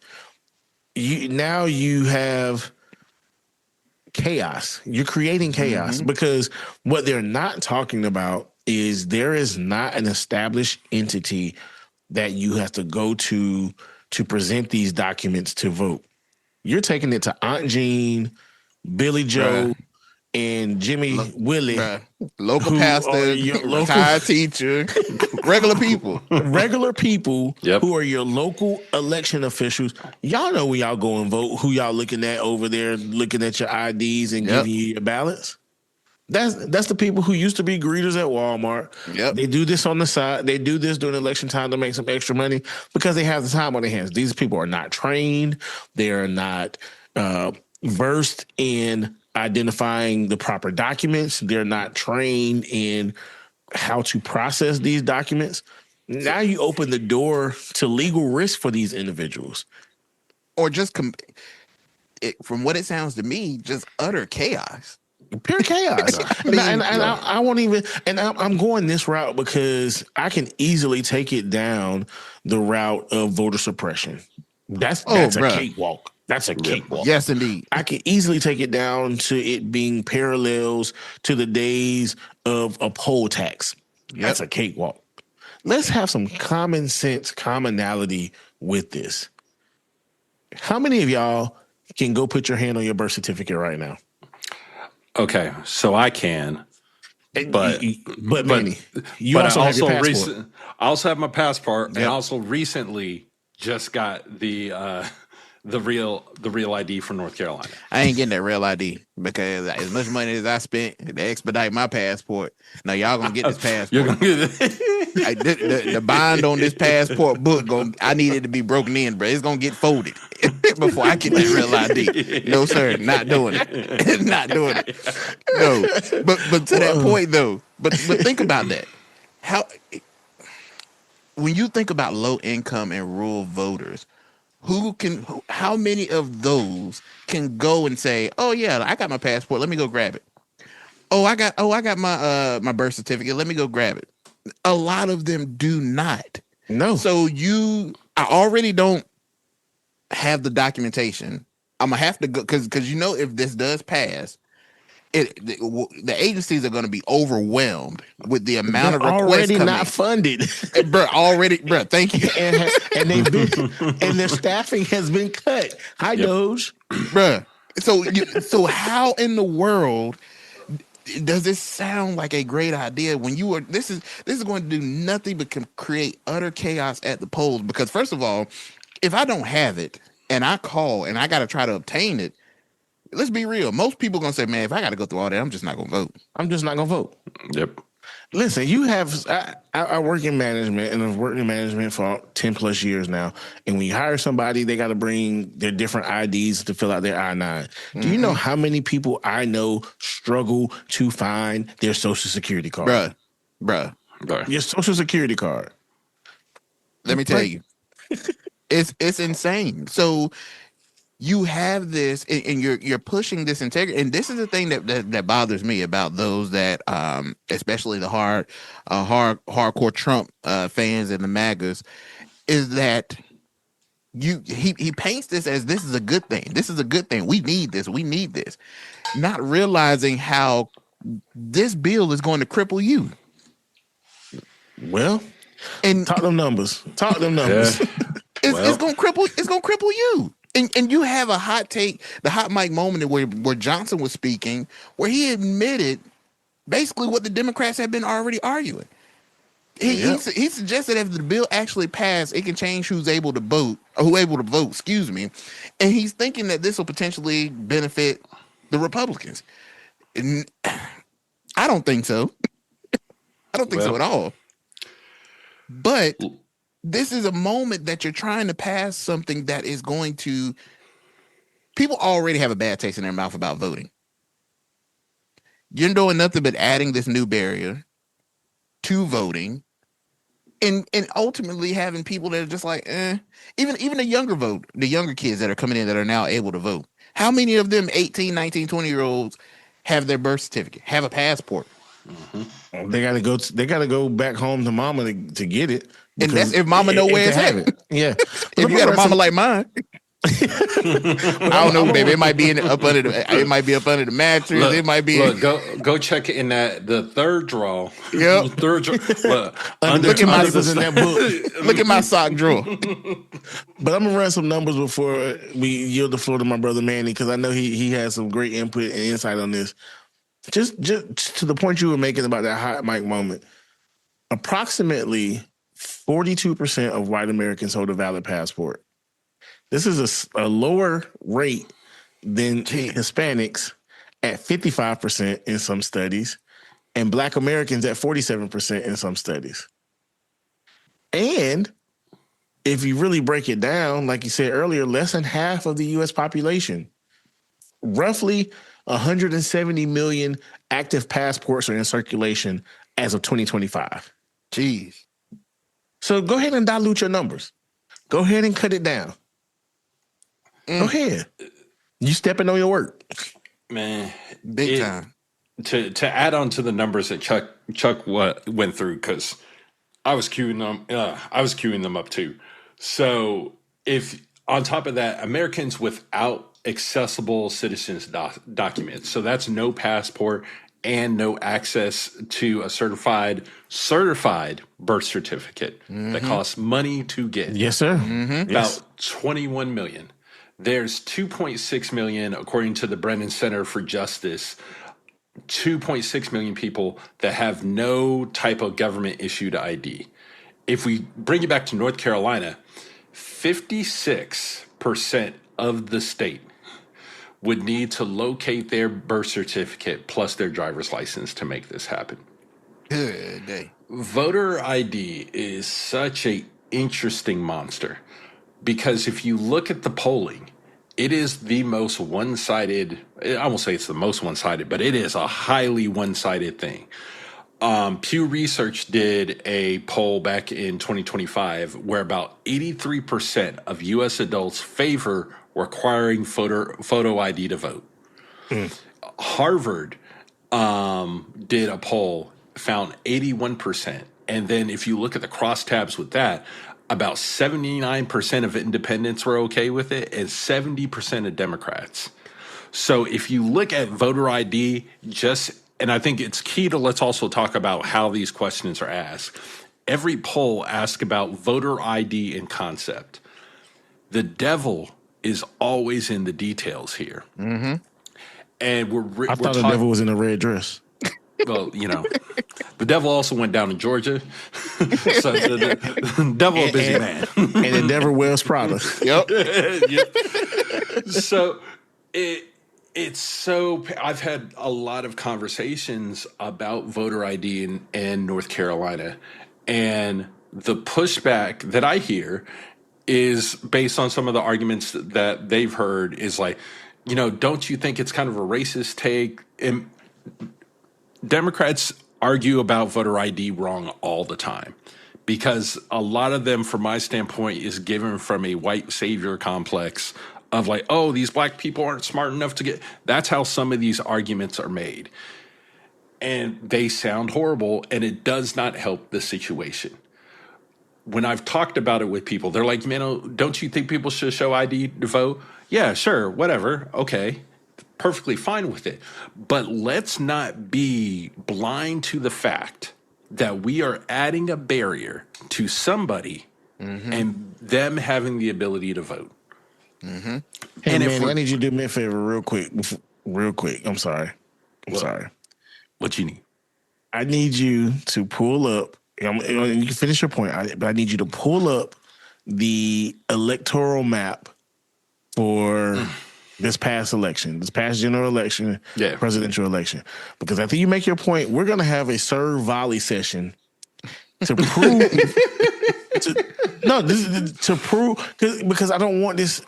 You have chaos. You're creating chaos because what they're not talking about is there is not an established entity that you have to go to present these documents to vote. You're taking it to Aunt Jean, Billy Joe, and Jimmy Willie. Local pastor, retired teacher, regular people. Regular people who are your local election officials. Y'all know when y'all go and vote, who y'all looking at over there, looking at your IDs and giving you your ballots. That's the people who used to be greeters at Walmart. Yep. They do this on the side. They do this during election time to make some extra money because they have the time on their hands. These people are not trained. They are not versed in identifying the proper documents. They're not trained in how to process these documents. Now you open the door to legal risk for these individuals. Or just, from what it sounds to me, just utter chaos. Pure chaos. I won't even, and I'm going this route because I can easily take it down the route of voter suppression. That's a cakewalk. That's a cakewalk. Yes, indeed. I can easily take it down to it being parallels to the days of a poll tax. That's a cakewalk. Let's have some common sense commonality with this. How many of y'all can go put your hand on your birth certificate right now? Okay, so I can, but Manny, you also have your passport. I also have my passport, and I also recently just got the real ID from North Carolina. I ain't getting that real ID because as much money as I spent to expedite my passport, now y'all gonna get this passport. You're gonna get it. The bind on this passport book, I need it to be broken in, bro. It's gonna get folded before I get that real ID. No, sir, not doing it. Not doing it. No, but to that point though, but think about that. When you think about low income and rural voters, how many of those can go and say, "Oh yeah, I got my passport. Let me go grab it." I got my birth certificate. Let me go grab it. A lot of them do not. No. So I already don't have the documentation. I'm gonna have to go because if this does pass, the agencies are going to be overwhelmed with the amount of requests already coming. Not funded, bro. Thank you. and their staffing has been cut. Hi, Doge, bro. So how in the world does this sound like a great idea when you are? This is going to do nothing but create utter chaos at the polls. Because first of all, if I don't have it and I call and I got to try to obtain it. Let's be real. Most people are going to say, man, if I got to go through all that, I'm just not going to vote. I'm just not going to vote. Yep. Listen, I work in management, and I've worked in management for 10 plus years now. And when you hire somebody, they got to bring their different IDs to fill out their I-9. Do you know how many people I know struggle to find their social security card? Bruh. Your social security card. Let me tell you. It's insane. So you have this, and you're pushing this integrity, and this is the thing that bothers me about those that, especially the hardcore Trump fans and the MAGAs, is that he paints this as this is a good thing. This is a good thing. We need this. We need this, not realizing how this bill is going to cripple you. Well, and talk them numbers. It's going to cripple. It's going to cripple you. And you have a hot take, the hot mic moment where Johnson was speaking, where he admitted basically what the Democrats have been already arguing. He suggested if the bill actually passed, it can change who's able to vote, excuse me. And he's thinking that this will potentially benefit the Republicans. And I don't think so. I don't think so at all. But this is a moment that you're trying to pass something that is going to... People already have a bad taste in their mouth about voting. You're doing nothing but adding this new barrier to voting. And ultimately having people that are just like, even the younger kids that are coming in that are now able to vote. How many of them 18, 19, 20-year-olds have their birth certificate, have a passport? Mm-hmm. They gotta go back home to mama to get it. And that's if mama know where it's at. Yeah. If you got a mama like mine. I don't know, baby. It might be up under the mattress. Look, it might be. Go check it in the third draw. Yep. Third drawer. Look at my in that book. Look at my sock drawer. But I'm gonna run some numbers before we yield the floor to my brother Manny, because I know he has some great input and insight on this. Just to the point you were making about that hot mic moment. Approximately 42% of white Americans hold a valid passport. This is a lower rate than Hispanics at 55% in some studies, and Black Americans at 47% in some studies. And if you really break it down, like you said earlier, less than half of the U.S. population, roughly 170 million active passports are in circulation as of 2025. Jeez. So go ahead and dilute your numbers. Go ahead and cut it down. Go ahead. You stepping on your work. Man. Big time. To add on to the numbers that Chuck went through, because I was queuing them up too. So if on top of that, Americans without accessible citizens documents, so that's no passport and no access to a certified birth certificate that costs money to get. Yes, sir. About 21 million. There's 2.6 million, according to the Brennan Center for Justice, 2.6 million people that have no type of government-issued ID. If we bring it back to North Carolina, 56% of the state would need to locate their birth certificate plus their driver's license to make this happen. Good day. Voter ID is such an interesting monster because if you look at the polling, it is the most one-sided. I won't say it's the most one-sided, but it is a highly one-sided thing. Pew Research did a poll back in 2025 where about 83% of U.S. adults favor requiring photo ID to vote. Harvard did a poll, found 81%. And then if you look at the crosstabs with that, about 79% of independents were okay with it and 70% of Democrats. So if you look at voter ID, and I think it's key to let's also talk about how these questions are asked. Every poll asks about voter ID and concept. The devil is always in the details here. Mm-hmm. And I thought the devil was in a red dress. Well, the devil also went down in Georgia. So the devil a busy man. And the devil wears Prada. Yep. So it's so I've had a lot of conversations about voter ID in North Carolina, and the pushback that I hear is based on some of the arguments that they've heard is like, don't you think it's kind of a racist take? And Democrats argue about voter ID wrong all the time because a lot of them, from my standpoint, is given from a white savior complex of like, oh, these black people aren't smart enough to get. That's how some of these arguments are made. And they sound horrible, and it does not help the situation. When I've talked about it with people, they're like, man, don't you think people should show ID to vote? Yeah, sure, whatever, okay. Perfectly fine with it. But let's not be blind to the fact that we are adding a barrier to somebody and them having the ability to vote. Mm-hmm. Hey, and man, I need you to do me a favor real quick. I'm sorry. Sorry. What you need? I need you to pull up. You can finish your point, but I need you to pull up the electoral map for this past election, this past general election, presidential election. Because after you make your point, we're going to have a serve volley session to prove. To prove, because I don't want this.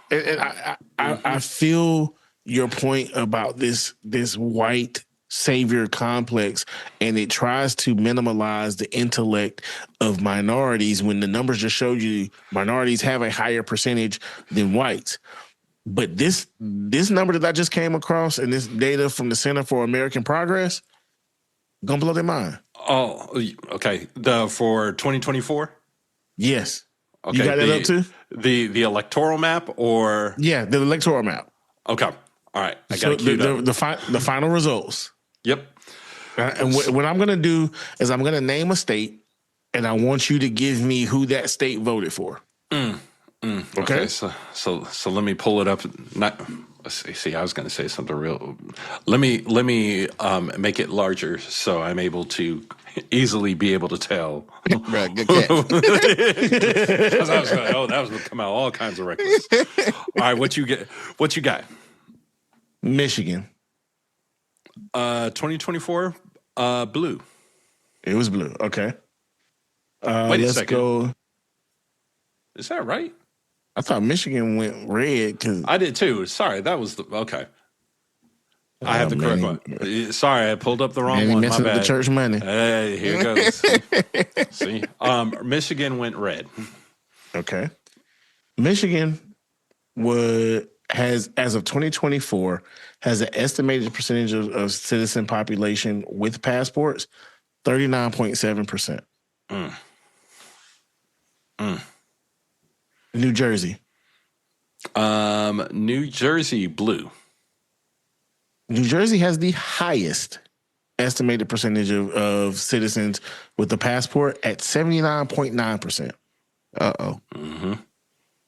I feel your point about this white savior complex, and it tries to minimize the intellect of minorities when the numbers just showed you minorities have a higher percentage than whites. But this number that I just came across and this data from the Center for American Progress gonna blow their mind. Oh, okay. For 2024? Yes. Okay. You got that up too? The electoral map, or the electoral map. Okay. All right. I got it. The final results. Yep. And what I'm gonna do is I'm gonna name a state, and I want you to give me who that state voted for. Okay. So let me pull it up. Let's see. I was going to say something real. Let me make it larger so I'm able to easily be able to tell. Right, good catch. I was going, that was going to come out all kinds of reckless. All right, what you get? What you got? Michigan. 2024, blue. It was blue. Okay. Wait a second. Go. Is that right? I thought Michigan went red because I did too. Sorry, that was okay. I have the correct one. Sorry, I pulled up the wrong one. My bad. The church money. Hey, here it goes. See, Michigan went red. Okay. Michigan has, as of 2024, has an estimated percentage of citizen population with passports, 39.7%. New Jersey. New Jersey, blue. New Jersey has the highest estimated percentage of citizens with a passport at 79.9%. Uh-oh. Mm-hmm.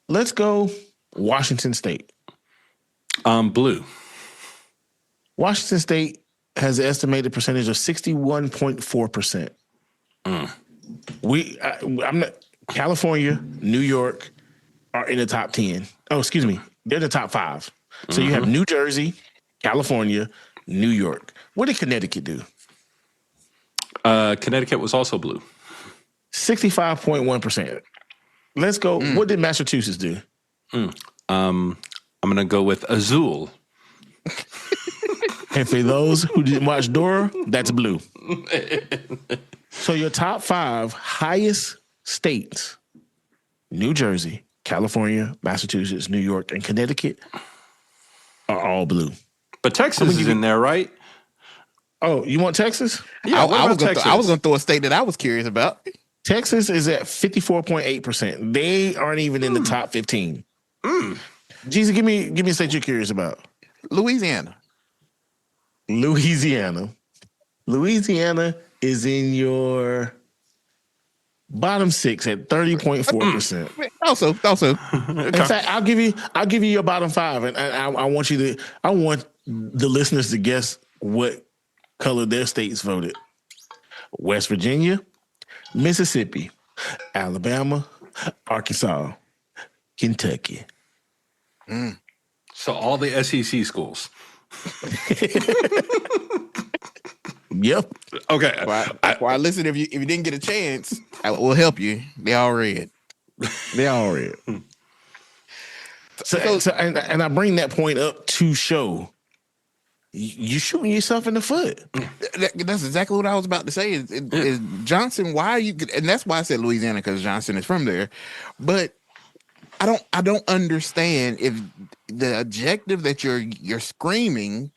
Let's go Washington State. Blue. Washington State has an estimated percentage of 61.4%. I'm not, California, New York are in the top 10. Oh, excuse me. They're the top 5. So you have New Jersey, California, New York. What did Connecticut do? Connecticut was also blue. 65.1%. Let's go. What did Massachusetts do? I'm going to go with Azul. And for those who didn't watch Dora, that's blue. So your top 5 highest states, New Jersey, California, Massachusetts, New York, and Connecticut, are all blue. But Texas is in there, right? Oh, you want Texas? Yeah, I was going to throw a state that I was curious about. Texas is at 54.8%. They aren't even in the top 15. Jesus, give me a state you're curious about. Louisiana. Louisiana is in your bottom 6 at 30.4%. Also. In fact, I'll give you your bottom 5, and I want the listeners to guess what color their states voted. West Virginia, Mississippi, Alabama, Arkansas, Kentucky. So all the SEC schools. Yep. Okay. Well, listen, if you didn't get a chance, we'll help you. They all read. So and I bring that point up to show you shooting yourself in the foot. That's exactly what I was about to say. Is Johnson? Why are you? And that's why I said Louisiana, because Johnson is from there. But I don't understand if the objective that you're screaming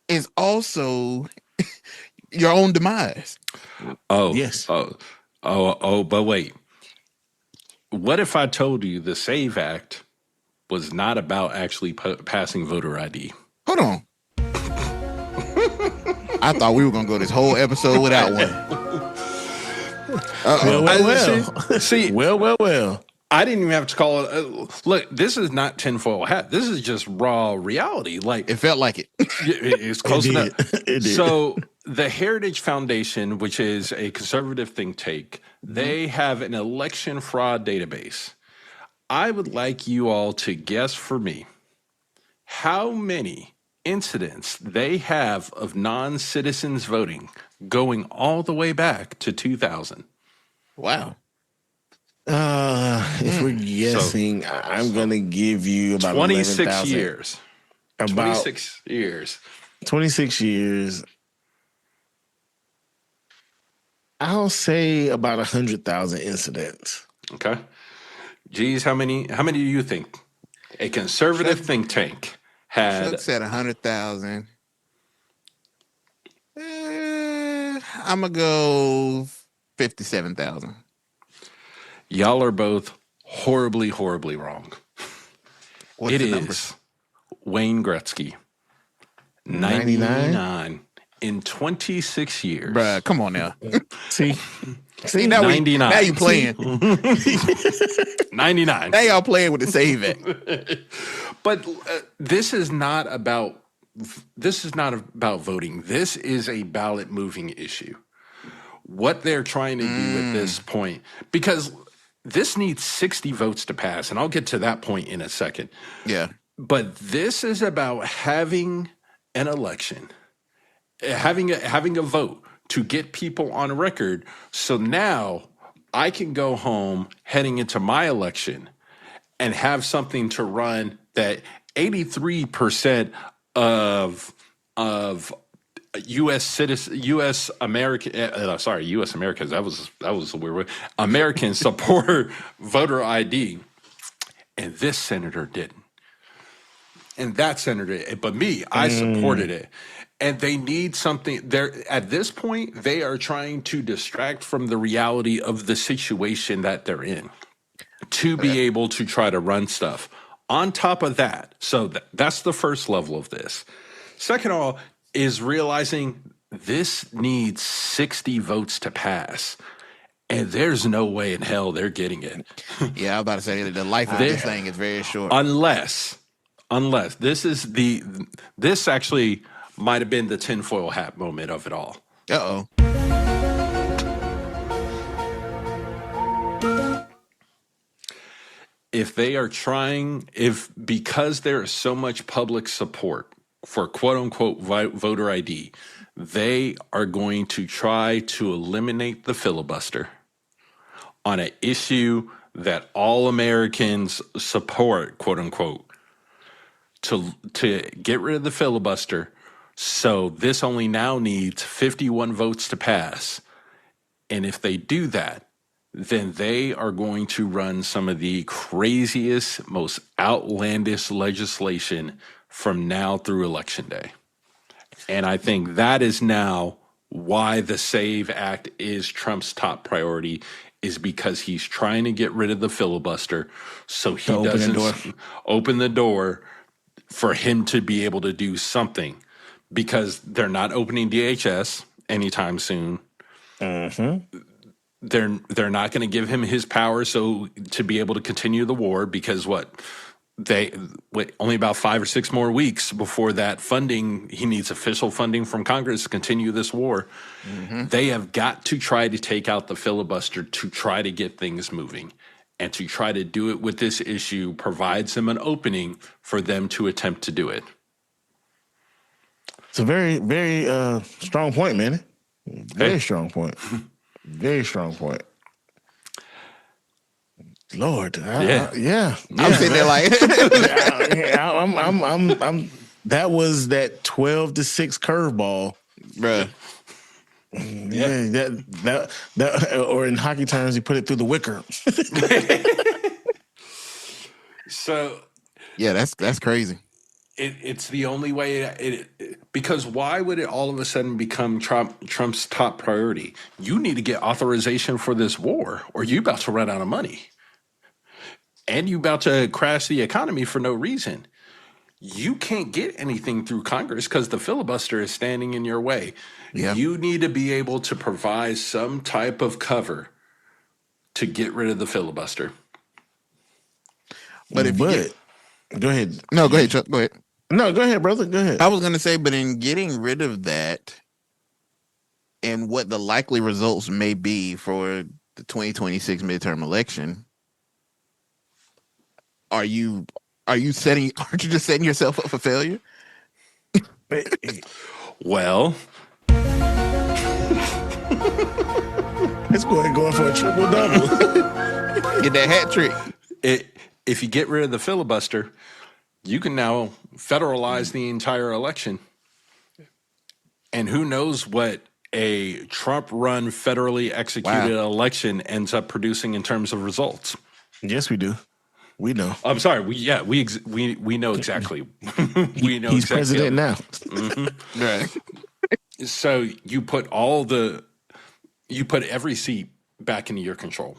is also your own demise. Oh, yes. Oh, but wait. What if I told you the SAVE Act was not about actually passing voter ID? Hold on. I thought we were going to go this whole episode without one. Well. I didn't even have to call it. Look, this is not tinfoil hat. This is just raw reality. Like, it felt like it. It's close enough. It did. So the Heritage Foundation, which is a conservative think tank, they have an election fraud database. I would like you all to guess for me how many incidents they have of non-citizens voting going all the way back to 2000. Wow. If we're guessing, I'm going to give you about 26 years. About 26 years. 26 years. I'll say about 100,000 incidents. Okay. Geez, how many do you think a conservative think tank had? Chuck said 100,000. I'm going to go 57,000. Y'all are both horribly, horribly wrong. What's It the number? is Wayne Gretzky. 99 in 26 years. Bruh, come on now. See, now 99. Now you playing. 99. Now y'all playing with the save it. But this is not about voting. This is a ballot moving issue. What they're trying to do at this point, because this needs 60 votes to pass, and I'll get to that point in a second. Yeah. But this is about having an election, having a vote to get people on record. So now I can go home heading into my election and have something to run that 83% of U.S. citizens, U.S. Americans, that was a weird word. Americans support voter ID, and this senator didn't. And that senator, but me, I supported it. And they need something. At this point, they are trying to distract from the reality of the situation that they're in to be able to try to run stuff. On top of that, so that's the first level of this. Second of all, is realizing this needs 60 votes to pass. And there's no way in hell they're getting it. Yeah, I was about to say the life of this thing is very short. Unless this actually might have been the tinfoil hat moment of it all. Uh-oh. Because there is so much public support for quote unquote voter ID, they are going to try to eliminate the filibuster on an issue that all Americans support, quote unquote, to get rid of the filibuster. So this only now needs 51 votes to pass. And if they do that, then they are going to run some of the craziest, most outlandish legislation from now through Election Day. And I think that is now why the SAVE Act is Trump's top priority, is because he's trying to get rid of the filibuster so he doesn't open the door for him to be able to do something, because they're not opening DHS anytime soon. Mm-hmm. They're not going to give him his power to be able to continue the war, because only about 5 or 6 more weeks before that funding, he needs official funding from Congress to continue this war. Mm-hmm. They have got to try to take out the filibuster to try to get things moving. And to try to do it with this issue provides them an opening for them to attempt to do it. It's a very, very strong point, Manny. Very strong point. Very strong point. Lord, yeah. I'm sitting there like, I'm. That was that 12-6 curveball, bruh. Yeah, that, or in hockey terms, he put it through the wicker. So, yeah, that's crazy. It's the only way. Because why would it all of a sudden become Trump's top priority? You need to get authorization for this war, or you about to run out of money, and you about to crash the economy for no reason. You can't get anything through Congress because the filibuster is standing in your way. Yeah. You need to be able to provide some type of cover to get rid of the filibuster. But go ahead. No, go ahead, Chuck. Go ahead. No, go ahead, brother. Go ahead. I was going to say, but in getting rid of that, and what the likely results may be for the 2026 midterm election, aren't you just setting yourself up for failure? Well, it's going for a triple double. Get that hat trick. If you get rid of the filibuster, you can now federalize the entire election. And who knows what a Trump-run federally executed election ends up producing in terms of results. Yes, we do. We know. I'm sorry. We know exactly. We know he's exactly. president now. Mm-hmm. Right. So you put every seat back into your control.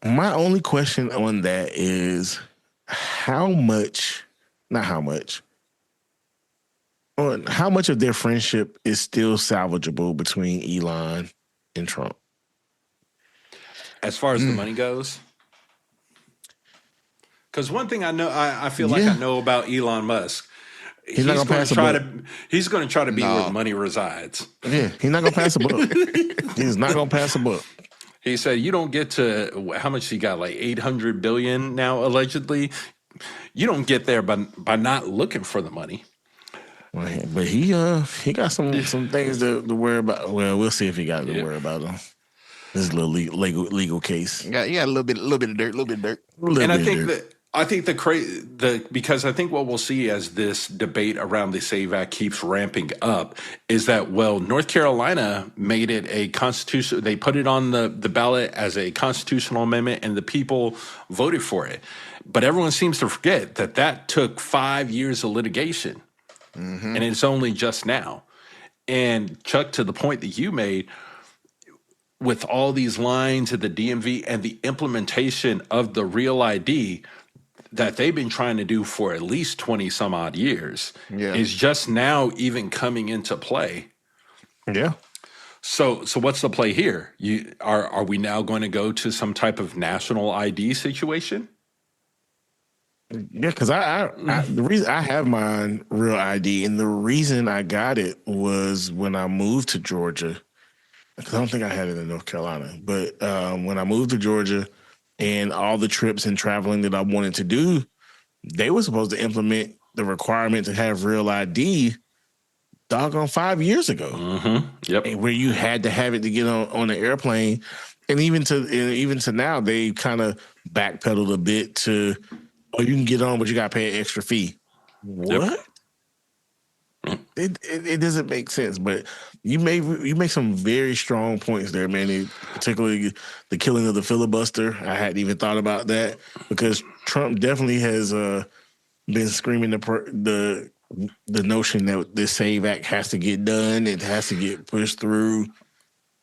My only question on that is how much of their friendship is still salvageable between Elon and Trump? As far as the money goes? Because one thing I know, I feel like I know about Elon Musk. He's going to try to be where the money resides. Yeah, he's not going to pass a book. He's not going to pass a book. He said, you don't get to, how much he got, like 800 billion now, allegedly. You don't get there by not looking for the money. But he got some things to worry about. Well, we'll see if he got to worry about them. This is a little legal case. You got a little bit of dirt. I think because I think what we'll see as this debate around the SAVE Act keeps ramping up is that, well, North Carolina made it a constitution. They put it on the ballot as a constitutional amendment and the people voted for it. But everyone seems to forget that took 5 years of litigation. Mm-hmm. And it's only just now. And Chuck, to the point that you made, with all these lines at the DMV and the implementation of the Real ID that they've been trying to do for at least 20 some odd years is just now even coming into play. Yeah. So what's the play here? Are we now going to go to some type of national ID situation? Yeah, because the reason I have my Real ID and the reason I got it was when I moved to Georgia. Because I don't think I had it in North Carolina. But when I moved to Georgia and all the trips and traveling that I wanted to do, they were supposed to implement the requirement to have Real ID doggone 5 years ago. Mm-hmm. Yep. Where you had to have it to get on the airplane. And even to now, they kind of backpedaled a bit to, you can get on, but you got to pay an extra fee. What? Yep. It doesn't make sense, but you make some very strong points there, Manny. Particularly the killing of the filibuster. I hadn't even thought about that because Trump definitely has been screaming the notion that this SAVE Act has to get done. It has to get pushed through.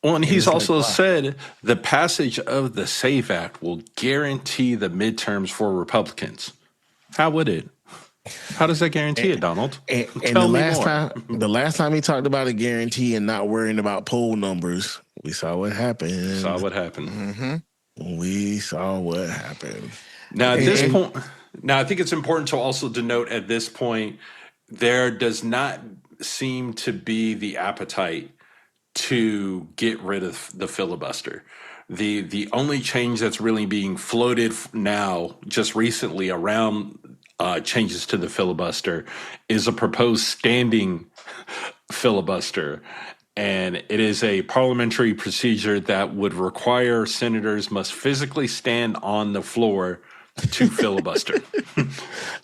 Well, and he's also said the passage of the SAVE Act will guarantee the midterms for Republicans. How would it? How does that guarantee it, Donald? And the last time he talked about a guarantee and not worrying about poll numbers, we saw what happened. Mm-hmm. We saw what happened. Now, at this point, I think it's important to also denote at this point, there does not seem to be the appetite to get rid of the filibuster. The only change that's really being floated now, just recently around changes to the filibuster, is a proposed standing filibuster. And it is a parliamentary procedure that would require senators must physically stand on the floor to filibuster.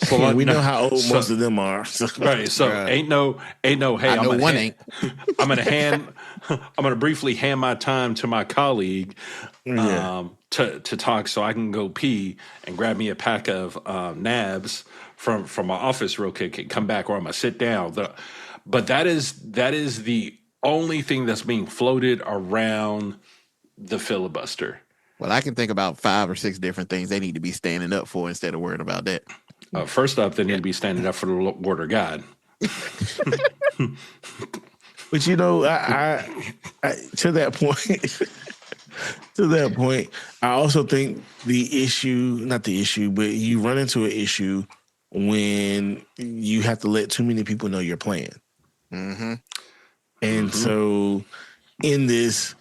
So we know how old most of them are. Right. So ain't no. Hey, I'm gonna briefly hand my time to my colleague to talk, so I can go pee and grab me a pack of nabs from my office real quick and come back, or I'm gonna sit down. But that is the only thing that's being floated around the filibuster. Well, I can think about 5 or 6 different things they need to be standing up for instead of worrying about that. First up, they need to be standing up for the Word of God. But I to that point, I also think not the issue, but you run into an issue when you have to let too many people know your plan. Mm-hmm. And so in this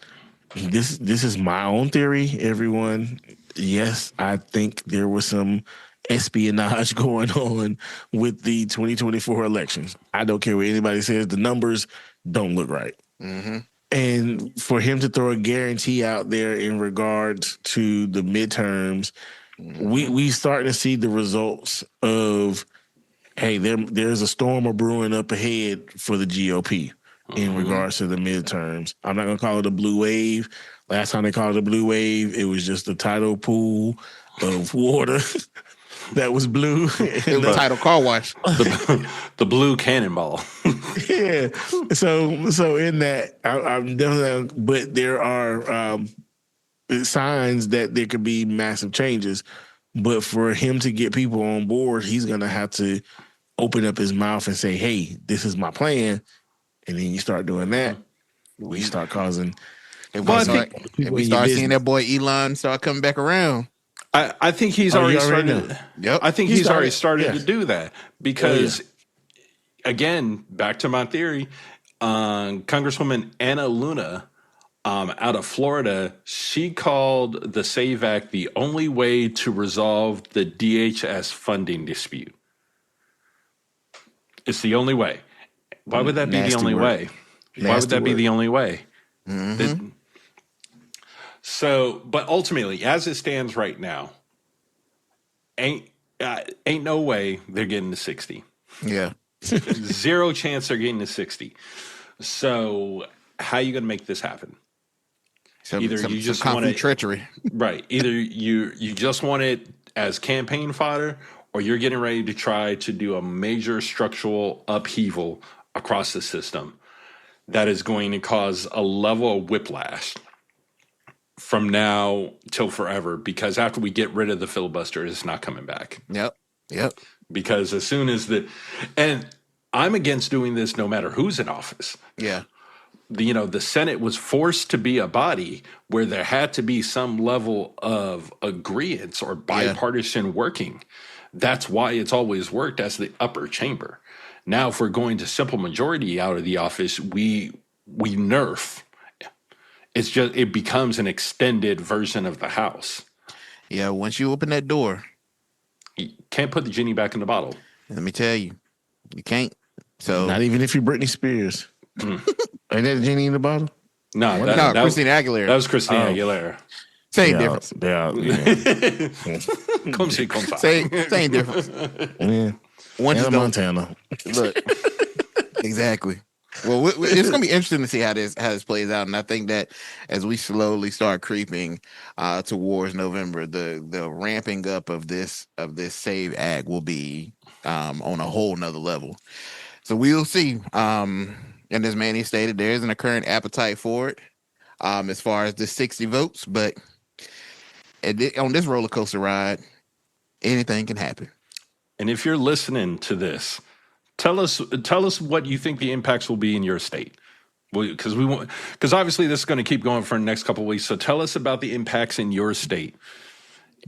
is my own theory, everyone. Yes, I think there was some espionage going on with the 2024 elections. I don't care what anybody says. The numbers don't look right. And for him to throw a guarantee out there in regards to the midterms, we starting to see the results of, hey, there's a storm of brewing up ahead for the GOP in regards to the midterms. I'm not going to call it a blue wave. Last time they called it a blue wave, it was just a tidal pool of water that was blue. It was tidal car wash. The blue cannonball. Yeah. So in that, I'm definitely, but there are signs that there could be massive changes. But for him to get people on board, he's going to have to open up his mouth and say, hey, this is my plan. And then you start doing that, we start causing. If we start seeing that boy Elon start coming back around. I think he's already started. Yep. I think he's already started to do that because, again, back to my theory, Congresswoman Anna Luna out of Florida, she called the SAVE Act the only way to resolve the DHS funding dispute. It's the only way. Why would that be the only way? Why would that be the only way? So, but ultimately, as it stands right now, ain't no way they're getting to 60. Yeah. Zero chance they're getting to 60. So, how are you going to make this happen? Either you just want it, treachery, right? Either you just want it as campaign fodder, or you're getting ready to try to do a major structural upheaval across the system that is going to cause a level of whiplash from now till forever, because after we get rid of the filibuster, it's not coming back. Yep. Because as soon as and I'm against doing this no matter who's in office. Yeah. The Senate was forced to be a body where there had to be some level of agreement or bipartisan working. That's why it's always worked as the upper chamber. Now, if we're going to simple majority out of the office, we nerf. It becomes an extended version of the House. Yeah, once you open that door, You can't put the genie back in the bottle. let me tell you, you can't. So not even if you're Britney Spears. Ain't that a genie in the bottle? No, Christina Aguilera. That was Christina Aguilera. Same difference. Come see, come find. Same difference. Yeah. Once Montana. Look, exactly. Well, it's going to be interesting to see how this plays out, and I think that as we slowly start creeping towards November, the ramping up of this SAVE Act will be on a whole nother level. So we'll see. And as Manny stated, there isn't a current appetite for it as far as the 60 votes, but on this roller coaster ride, anything can happen. And if you're listening to this, tell us what you think the impacts will be in your state. Because obviously this is going to keep going for the next couple of weeks. So tell us about the impacts in your state.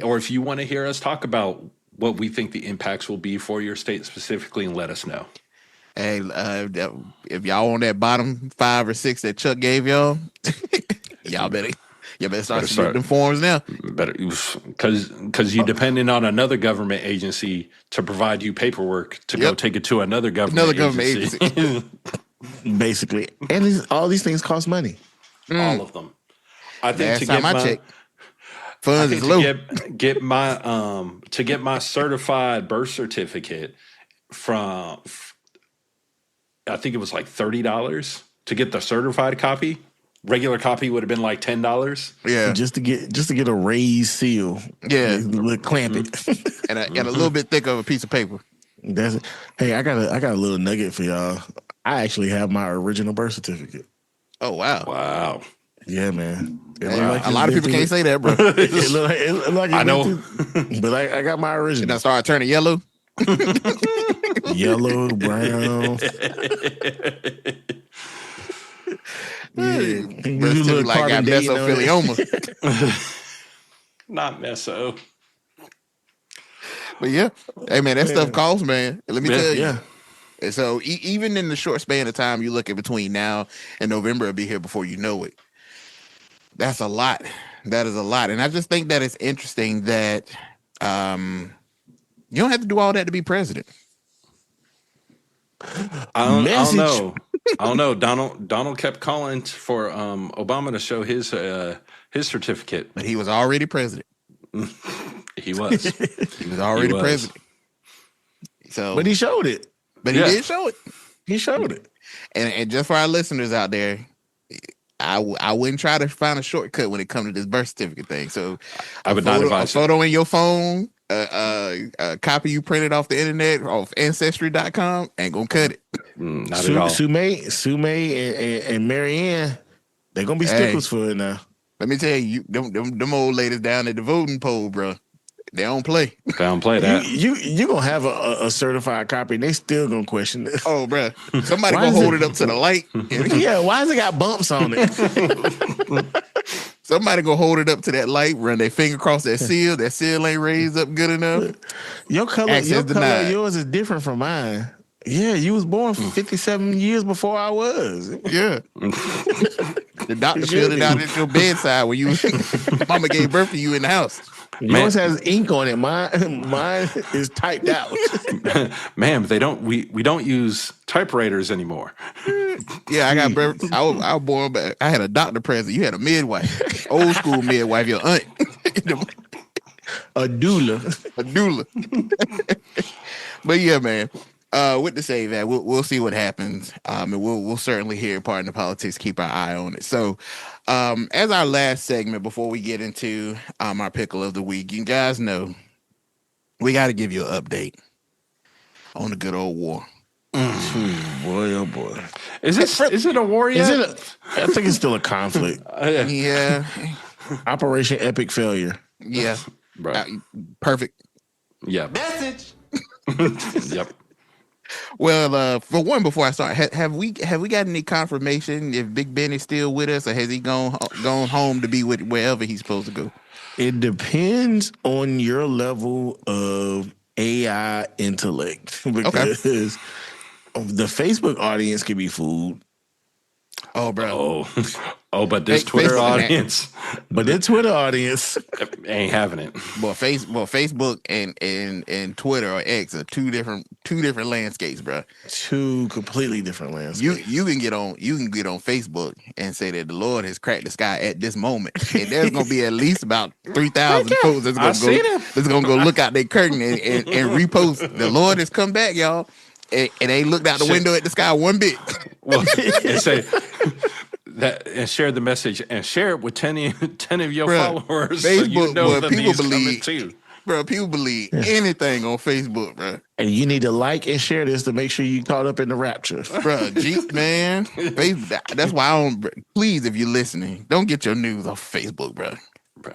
Or if you want to hear us talk about what we think the impacts will be for your state specifically, and let us know. Hey, if y'all on that bottom 5 or 6 that Chuck gave y'all, y'all better start submitting them forms now. Better, because you're depending on another government agency to provide you paperwork to go take it to another government agency. Basically, and all these things cost money. All of them. I think to get my funds is low. Get my certified birth certificate from, I think it was like $30 to get the certified copy. Regular copy would have been like $10. Yeah, just to get a raised seal. Yeah, clamp it, and a little bit thicker of a piece of paper. That's it. Hey, I got a little nugget for y'all. I actually have my original birth certificate. Oh wow! Wow. Yeah, man. A lot of people can't say that, bro. It look like I know, but I got my original. And I started turning yellow. Yellow, brown. You like got mesothelioma. Not meso. But yeah, hey man, that stuff costs, man. Let me tell you. Yeah. And so even in the short span of time you look at between now and November, it'll be here before you know it. That's a lot. That is a lot. And I just think that it's interesting that you don't have to do all that to be president. I don't know. I don't know. Donald kept calling for Obama to show his certificate, but he was already president. He was. He was already president. So, but he showed it. But he did show it. He showed it. And just for our listeners out there, I wouldn't try to find a shortcut when it comes to this birth certificate thing. So I would not advise a photo in your phone, a copy you printed off the internet off ancestry.com ain't gonna cut it. Not at all. Sue May and Marianne, they're gonna be sticklers for it now. Let me tell you, them old ladies down at the voting poll, bro. They don't play. They don't play that. You gonna have a certified copy, and they still gonna question it. Oh, bro, somebody gonna hold it up to the light. Yeah, why has it got bumps on it? Somebody gonna hold it up to that light, run their finger across that seal. That seal ain't raised up good enough. Your color, yours is different from mine. Yeah, you was born 57 years before I was. Yeah. The doctor filled it out at your bedside when mama gave birth to you in the house. Yours has ink on it. Mine is typed out. Ma'am, we don't use typewriters anymore. Yeah, I got birth. I was born, but I had a doctor present. You had a midwife, old school midwife, your aunt. A doula. A doula. But yeah, man. With to say that we'll see what happens, and we'll certainly hear part in the politics. Keep our eye on it. So, as our last segment before we get into our pickle of the week, you guys know we got to give you an update on the good old war. Boy, oh boy, is it a war yet? I think it's still a conflict. Yeah. Operation Epic Failure. Yeah, right. Perfect. Yeah. Message. Yep. Well, for one, before I start, have we got any confirmation if Big Ben is still with us, or has he gone home to be with wherever he's supposed to go? It depends on your level of AI intellect, because the Facebook audience can be fooled. Oh, bro. Oh, but this Twitter audience. But their Twitter audience ain't having it. Well, Facebook and Twitter or X are two different landscapes, bro. Two completely different landscapes. You can get on Facebook and say that the Lord has cracked the sky at this moment, and there's gonna be at least about 3,000 folks that's gonna go look out their curtain and repost. The Lord has come back, y'all. And they looked out the window at the sky one bit. Well, and say that, and share the message, and share it with 10 of your followers. Facebook, so you know that people believe too. Bro, people believe anything on Facebook, bro. And you need to like and share this to make sure you caught up in the rapture, bro. Man, that's why I don't. Please, if you're listening, don't get your news off Facebook, bro.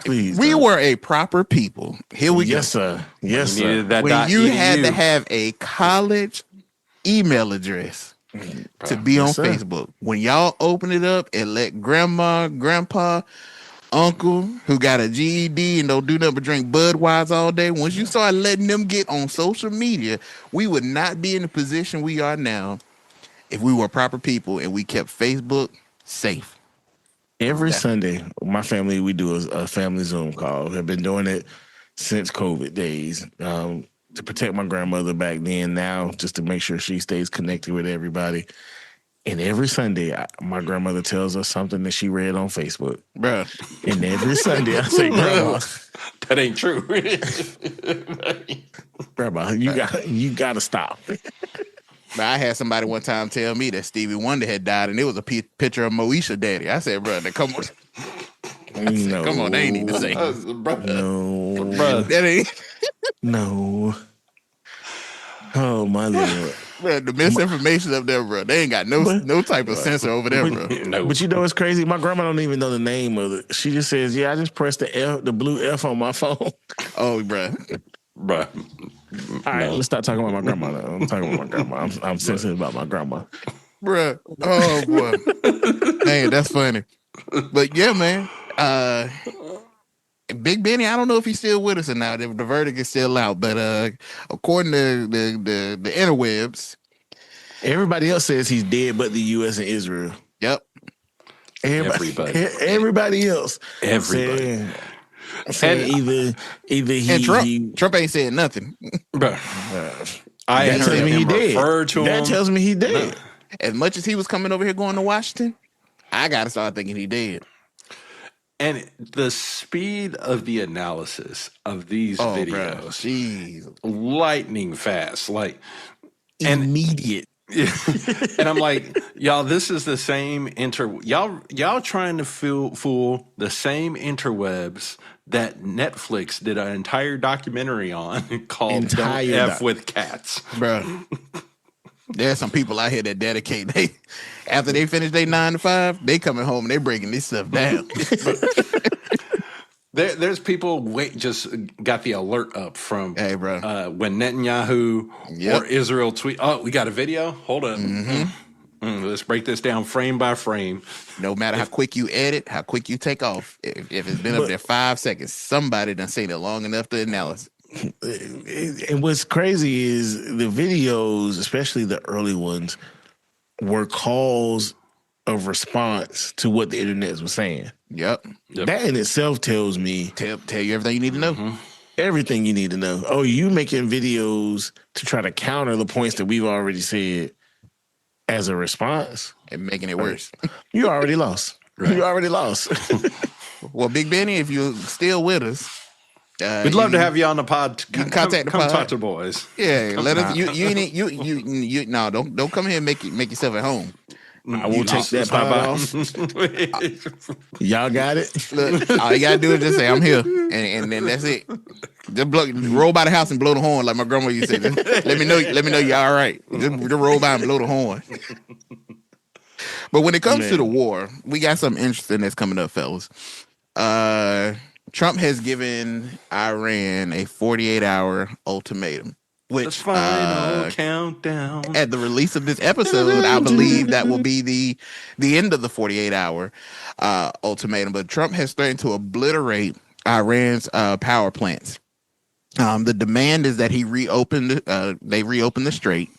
Please, we were a proper people. Here we go. Yes, sir. Yes, sir. When you had to have a college email address to be on Facebook. When y'all open it up and let grandma, grandpa, uncle who got a GED and don't do nothing but drink Budweiser all day, once you start letting them get on social media, we would not be in the position we are now if we were proper people and we kept Facebook safe. Every Sunday, my family, we do a family Zoom call. We've been doing it since COVID days. To protect my grandmother back then, now just to make sure she stays connected with everybody. And every Sunday, my grandmother tells us something that she read on Facebook. Bro. And every Sunday, I say, Grandma. That ain't true. Grandma, you gotta stop. But I had somebody one time tell me that Stevie Wonder had died, and it was a picture of Moesha daddy. I said, brother, come on. No. Come on, they ain't need to say. No. Bro, that ain't. No. Oh, my Lord. Bro, the misinformation up there, bro. They ain't got no type of censor over there, bro. But you know what's crazy? My grandma don't even know the name of it. She just says, yeah, I just pressed the blue F on my phone. Oh, bro. Bro. All right, let's start talking about my grandma now. I'm talking about my grandma. I'm sensitive about my grandma. Bro. Oh, boy. Man, that's funny. But yeah, man. Big Benny, I don't know if he's still with us or not. If the verdict is still out, but according to the interwebs, Everybody else says he's dead, but the U.S. and Israel. Yep. Everybody else. Everybody. Saying either he and Trump ain't saying nothing. Bro. I that tells me he dead. To that him. tells me he dead. No. As much as he was coming over here going to Washington, I gotta start thinking he dead. And the speed of the analysis of these videos, lightning fast, like immediate. And I'm like, y'all, this is the same y'all trying to fool the same interwebs that Netflix did an entire documentary on called "Don't F with Cats," bro. There's some people out here that dedicate. After they finish their 9 to 5, they coming home and they breaking this stuff down. There's people just got the alert up from when Netanyahu or Israel tweet. Oh, we got a video. Hold up. Let's break this down frame by frame. No matter how quick you edit, how quick you take off, if it's been up there 5 seconds, somebody done seen it long enough to analyze it. And what's crazy is the videos, especially the early ones, were calls of response to what the internet was saying. Yep. That in itself tells me tell you everything you need to know. Everything you need to know. Oh, you making videos to try to counter the points that we've already said as a response and making it worse. You already lost. Right. You already lost. Well, Big Benny, if you're still with us, we'd love to have you on the pod. You can contact the pod. Come talk to the boys. Yeah, let us. You no, don't come here and make yourself at home. I won't take that pod off. Y'all got it. Look, all you gotta do is just say I'm here, and then that's it. Just roll by the house and blow the horn like my grandma used to say. Let me know you're all right. Just roll by and blow the horn. But when it comes to the war, we got something interesting that's coming up, fellas. Trump has given Iran a 48-hour ultimatum. Which the final countdown. At the release of this episode, I believe that will be the end of the 48-hour ultimatum. But Trump has threatened to obliterate Iran's power plants. The demand is that they reopen the strait.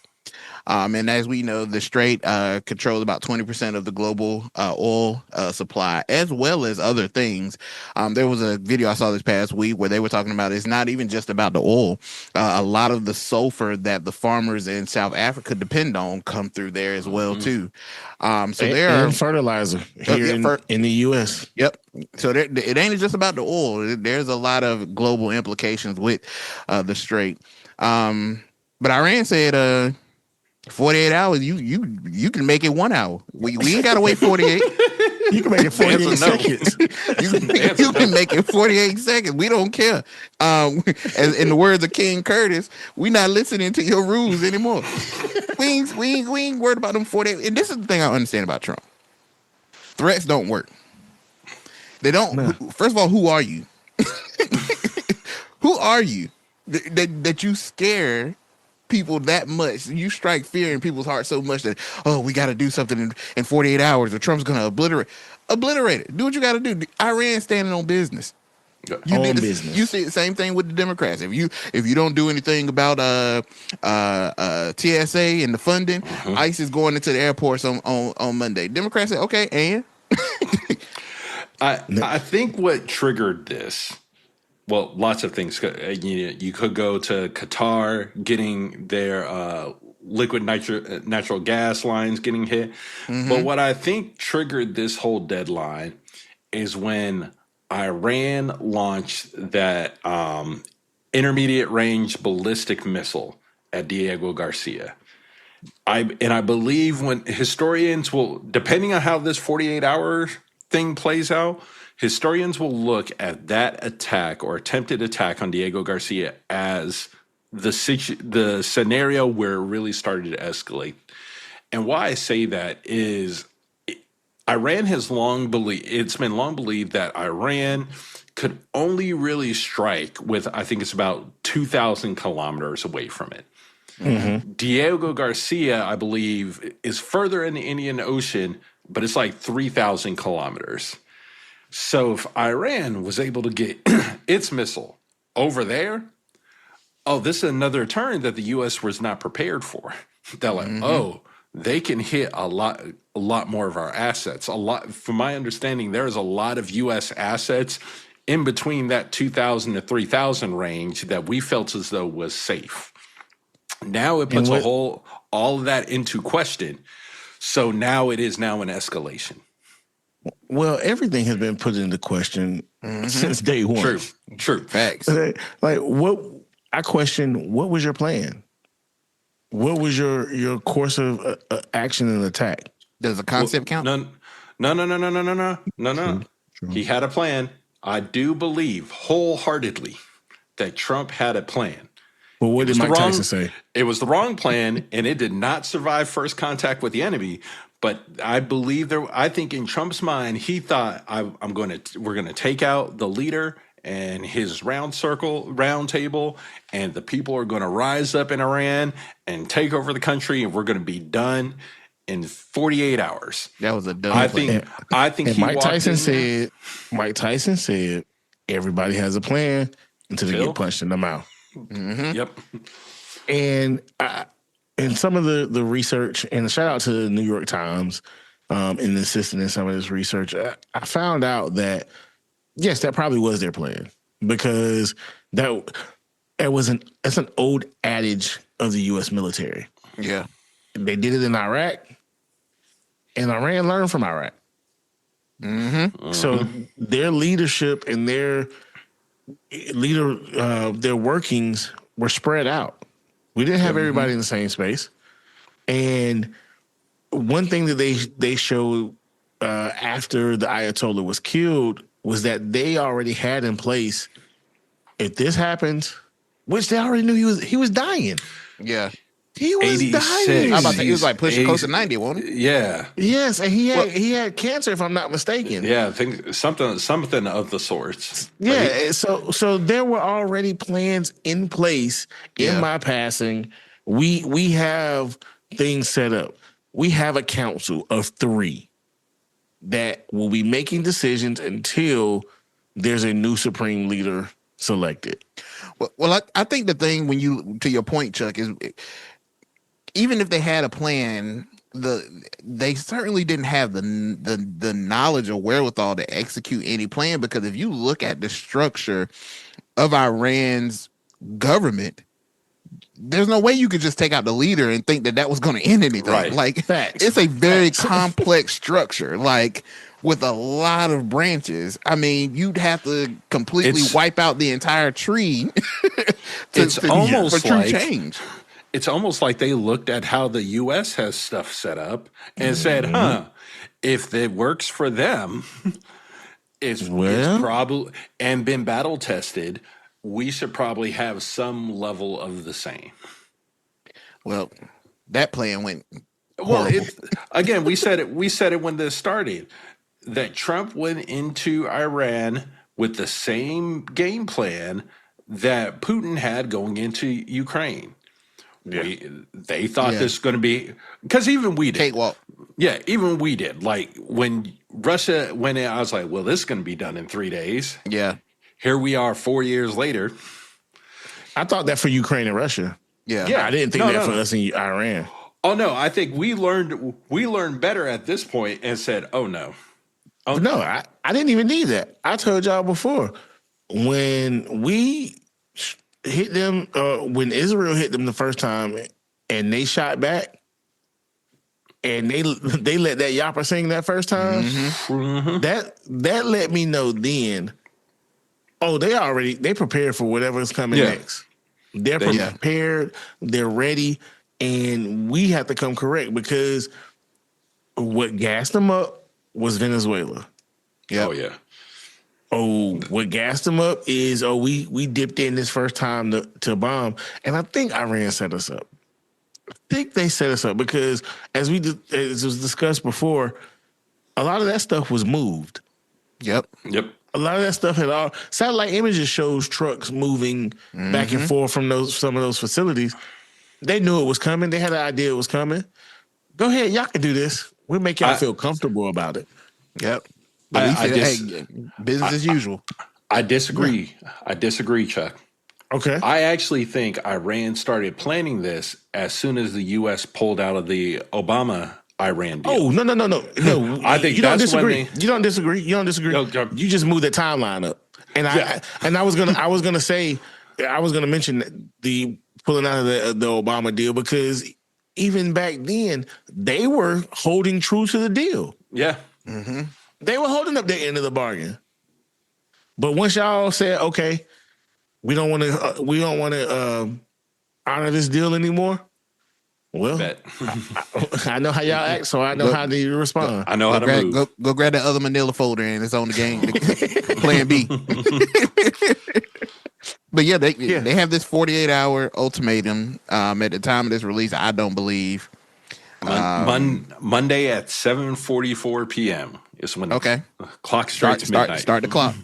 And as we know, the strait controls about 20% of the global oil supply, as well as other things. There was a video I saw this past week where they were talking about it's not even just about the oil. A lot of the sulfur that the farmers in South Africa depend on come through there as well, too. And fertilizer here in the U.S. Yep. So it ain't just about the oil. There's a lot of global implications with the strait. But Iran said 48 hours, you can make it 1 hour. We ain't gotta wait 48. You can make it 48 seconds. You can make it 48 seconds. We don't care. As in the words of King Curtis, we not listening to your rules anymore. we ain't worried about them 48. And this is the thing I understand about Trump. Threats don't work. They don't. No. First of all, who are you? Who are you that you scare people that much? You strike fear in people's hearts so much that, we got to do something in 48 hours or Trump's going to obliterate it. Do what you got to do. Iran standing on business. Business. You see the same thing with the Democrats. If you don't do anything about TSA and the funding, ICE is going into the airports on Monday. Democrats say, okay, and I think what triggered this. Well, lots of things. You could go to Qatar, getting their liquid natural gas lines getting hit. But what I think triggered this whole deadline is when Iran launched that intermediate range ballistic missile at Diego Garcia. I believe when historians will, depending on how this 48-hour thing plays out, historians will look at that attack or attempted attack on Diego Garcia as the scenario where it really started to escalate. And why I say that is Iran has it's been long believed that Iran could only really strike with, I think it's about 2,000 kilometers away from it. Diego Garcia, I believe, is further in the Indian Ocean, but it's like 3,000 kilometers. So if Iran was able to get its missile over there, this is another turn that the U.S. was not prepared for. They're like, they can hit a lot more of our assets. From my understanding, there is a lot of U.S. assets in between that 2,000 to 3,000 range that we felt as though was safe. Now it puts all of that into question. So now it is now an escalation. Well, everything has been put into question since day one. True. Facts. Like what was your plan? What was your course of action and attack? Does the concept count? No. He had a plan. I do believe wholeheartedly that Trump had a plan. Well, what did Mike Tyson say? It was the wrong plan, and it did not survive first contact with the enemy. But I believe I think in Trump's mind, he thought we're going to take out the leader and his round table, and the people are going to rise up in Iran and take over the country, and we're going to be done in 48 hours. That was a dumb plan. I think Mike Tyson said everybody has a plan until they get punched in the mouth. Mm-hmm. Yep. And some of the research, and shout out to the New York Times in assisting in some of this research, I found out that yes, that probably was their plan, because it's an old adage of the U.S. military. Yeah, they did it in Iraq, and Iran learned from Iraq. Mm-hmm. So their leadership and their workings were spread out. We didn't have everybody in the same space. And one thing that they showed after the Ayatollah was killed was that they already had in place, if this happens, which they already knew he was dying. Yeah. He was dying. I'm about to say, he was like pushing close to 90, wasn't he? Yeah. Yes, and he had cancer, if I'm not mistaken. Yeah, I think something of the sorts. Yeah, so there were already plans in place in my passing. We have things set up. We have a council of 3 that will be making decisions until there's a new supreme leader selected. Well, I think the thing to your point, Chuck, is even if they had a plan, they certainly didn't have the knowledge or wherewithal to execute any plan, because if you look at the structure of Iran's government, there's no way you could just take out the leader and think that was going to end anything. Right. Like, it's a very complex structure, like with a lot of branches. I mean, you'd have to completely wipe out the entire tree for true change. It's almost like they looked at how the U.S. has stuff set up and said, if it works for them, it's probably, and been battle tested, we should probably have some level of the same. Well, that plan went horrible. Again, we said it when this started, that Trump went into Iran with the same game plan that Putin had going into Ukraine. Yeah. They thought this was going to be, because even we did. Cakewalk. Yeah, even we did. Like when Russia went in, I was like, well, this is going to be done in 3 days. Yeah. Here we are 4 years later. I thought that for Ukraine and Russia. Yeah. I didn't think for us in Iran. Oh no, I think we learned better at this point and said, oh no. No, I didn't even need that. I told y'all before, when we hit them, when Israel hit them the first time and they shot back and they let that yapper sing that first time, that let me know then, they prepared for whatever's coming next. They're prepared, they're ready, and we have to come correct, because what gassed them up was Venezuela. Yep. Oh, yeah. Oh, what gassed them up is, we dipped in this first time to bomb. And I think Iran set us up. I think they set us up because, as was discussed before, a lot of that stuff was moved. Yep. A lot of that stuff satellite images shows trucks moving back and forth from some of those facilities. They knew it was coming. They had an idea it was coming. Go ahead, y'all can do this. We'll make y'all feel comfortable about it. Yep. But business as usual. I disagree. I disagree, Chuck. Okay. I actually think Iran started planning this as soon as the U.S. pulled out of the Obama-Iran deal. Oh, no. I think you don't that's disagree. when they. You don't disagree. You don't disagree. Okay. You just move the timeline up. And I was gonna say, I was gonna mention the pulling out of the Obama deal because even back then they were holding true to the deal. Yeah. Mm-hmm. They were holding up their end of the bargain. But once y'all said, okay, we don't want to honor this deal anymore. Well, I know how y'all act, so I know how to respond. I know how to move. Go grab that other Manila folder and it's on the game. Plan B. But yeah, they have this 48-hour ultimatum. At the time of this release, I don't believe. Monday at 7:44 p.m. is when the clock strikes midnight. Start the clock.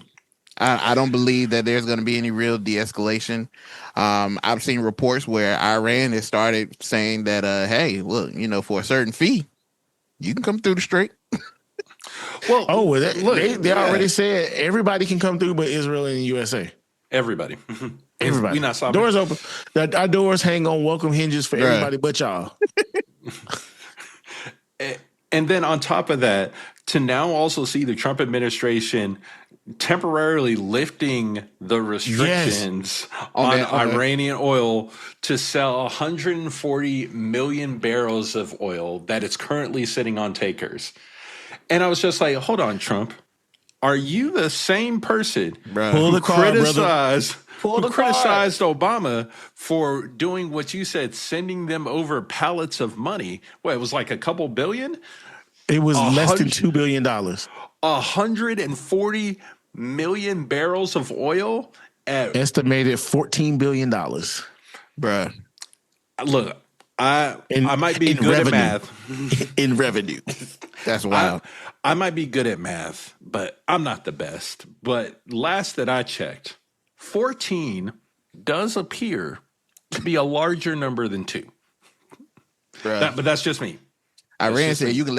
I don't believe that there's going to be any real de-escalation. I've seen reports where Iran has started saying that, hey, look, for a certain fee, you can come through the strait. Well, they already said everybody can come through, but Israel and the USA. Everybody. Everybody. We not stopping. Doors open. Our doors hang on welcome hinges for everybody but y'all. And then on top of that, to now also see the Trump administration temporarily lifting the restrictions on Iranian oil to sell 140 million barrels of oil that it's currently sitting on takers. And I was just like, hold on, Trump. Are you the same person who criticized Obama for doing what you said, sending them over pallets of money? Well, it was like a couple billion? It was less than $2 billion. 140 million barrels of oil at estimated $14 billion. Bruh. Look, I might be good at math. In revenue. That's wild. I might be good at math, but I'm not the best. But last that I checked, 14 does appear to be a larger number than 2. But that's just me. Iran said you can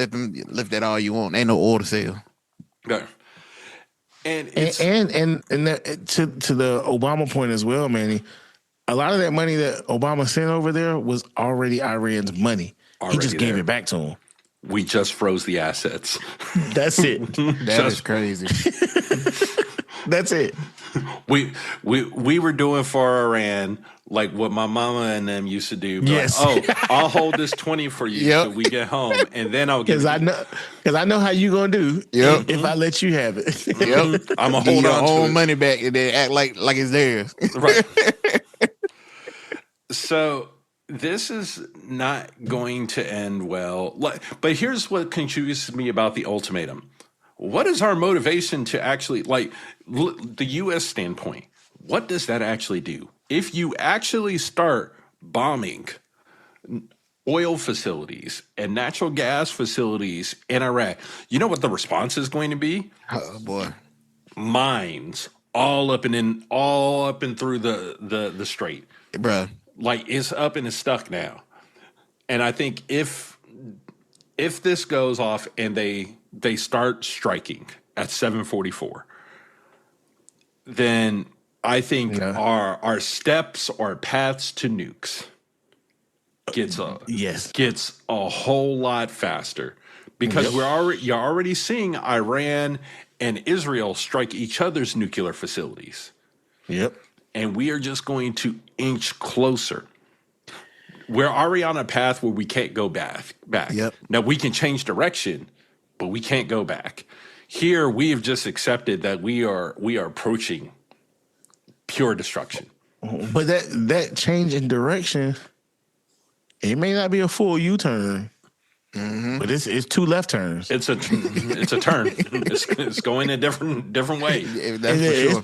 lift that all you want. Ain't no oil to sell. Okay. And that, to the Obama point as well, Manny, a lot of that money that Obama sent over there was already Iran's money. He just gave it back to him. We just froze the assets. That's it. That is crazy. That's it. We were doing for Iran like what my mama and them used to do. Yes. Like, I'll hold this 20 for you till we get home, and then I'll give it. Because I know how you gonna do. Yep. If I let you have it. Yep. I'm gonna hold on to your own it. money back and then act like it's theirs. Right. So this is not going to end well. But here's what confuses me about the ultimatum. What is our motivation to actually, the U.S. standpoint? What does that actually do? If you actually start bombing oil facilities and natural gas facilities in Iraq, you know what the response is going to be? Oh boy, mines all up and through the strait, bruh. Like it's up and it's stuck now. And I think if this goes off and they start striking at 7:44, then I think our steps or paths to nukes gets a whole lot faster because you're already seeing Iran and Israel strike each other's nuclear facilities. Yep. And we are just going to inch closer. We're already on a path where we can't go back. Yep. Now we can change direction, but we can't go back. Here we have just accepted that we are approaching pure destruction. But that change in direction, it may not be a full U-turn, but it's 2 left turns. It's a turn. It's going a different way. It's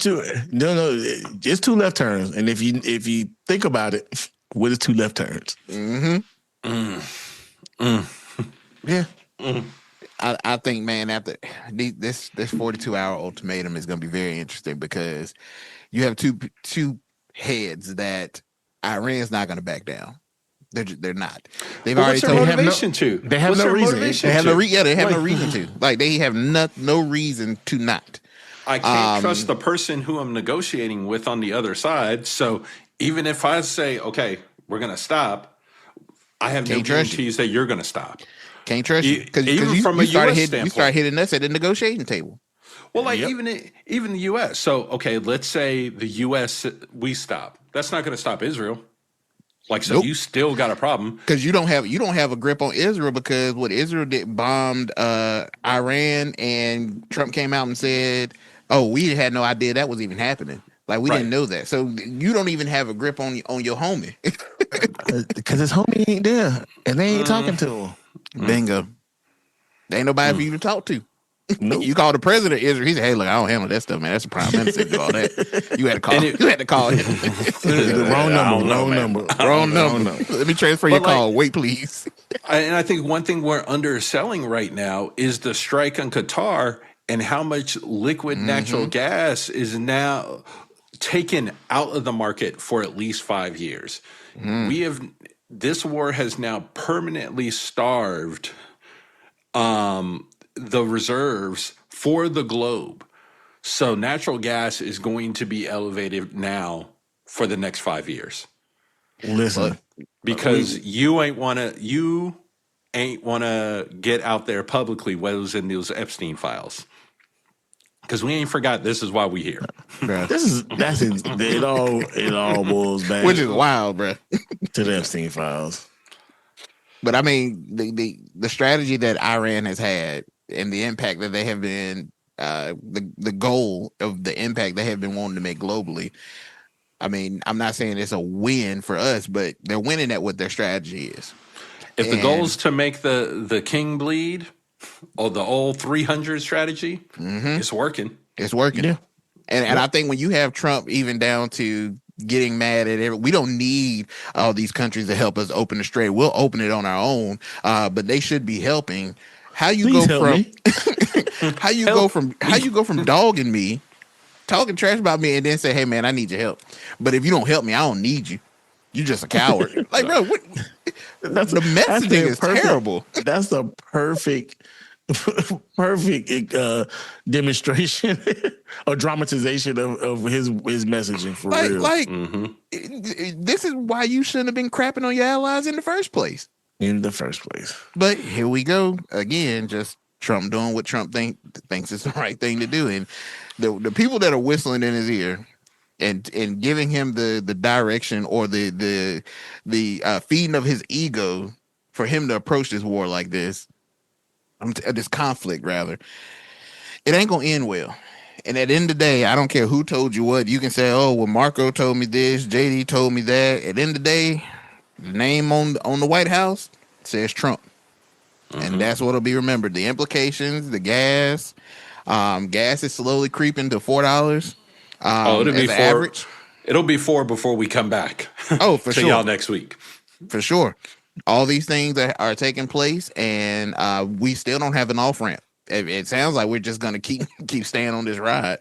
2 left turns. And if you think about it, what is 2 left turns? Yeah. I think, man, after this 42-hour ultimatum is going to be very interesting because you have two heads that Iran's not going to back down. They're not. They've already told motivation to. They have no reason. They have no reason to. Like they have no reason to not. I can't trust the person who I'm negotiating with on the other side. So even if I say, okay, we're going to stop, I have no guarantees that you're going to stop. Can't trust you because you start hitting us at the negotiating table. Well, like even the U.S. So, okay, let's say the U.S. we stop. That's not going to stop Israel. Like, so you still got a problem because you don't have a grip on Israel because what Israel did bombed Iran, and Trump came out and said, "Oh, we had no idea that was even happening. Like we didn't know that." So you don't even have a grip on your homie because his homie ain't there and they ain't talking to him. Bingo. There ain't nobody for you to talk to. Nope. You call the president of Israel. He said, "Hey, look, I don't handle that stuff, man. That's the prime minister do all that." You had to call. You had to call him. Wrong number. Let me transfer your call. Wait, please. And I think one thing we're underselling right now is the strike on Qatar and how much liquid natural gas is now taken out of the market for at least 5 years. This war has now permanently starved the reserves for the globe. So natural gas is going to be elevated now for the next 5 years. Listen, because you ain't want to get out there publicly what was in those Epstein files. Because we ain't forgot this is why we here. It all boils back, which is wild, bro, to the Epstein files. But I mean, the strategy that Iran has had and the impact that they have been, the goal of the impact they have been wanting to make globally. I mean, I'm not saying it's a win for us, but they're winning at what their strategy is. If the goal is to make the king bleed, or the old 300 strategy, it's working. It's working. Yeah. And I think when you have Trump even down to getting mad at we don't need all these countries to help us open the strait. We'll open it on our own, but they should be helping. How you go from dogging me, talking trash about me, and then say, "Hey man, I need your help." But if you don't help me, I don't need you. You just a coward. Like, bro, the messaging is terrible. That's the perfect demonstration or dramatization of his messaging for real. This is why you shouldn't have been crapping on your allies in the first place. But here we go again, just Trump doing what Trump thinks is the right thing to do, and the people that are whistling in his ear and giving him the direction or the feeding of his ego for him to approach this war like this, this conflict rather, it ain't gonna end well. And at the end of the day, I don't care who told you what. You can say, "Oh, well, Marco told me this, JD told me that." At the end of the day, the name on the White House says Trump, and that's what'll be remembered. The implications, the gas is slowly creeping to $4. It'll be $4. Average. It'll be $4 before we come back. Oh, for sure. Y'all next week. For sure. All these things are taking place, and we still don't have an off ramp. It sounds like we're just gonna keep staying on this ride.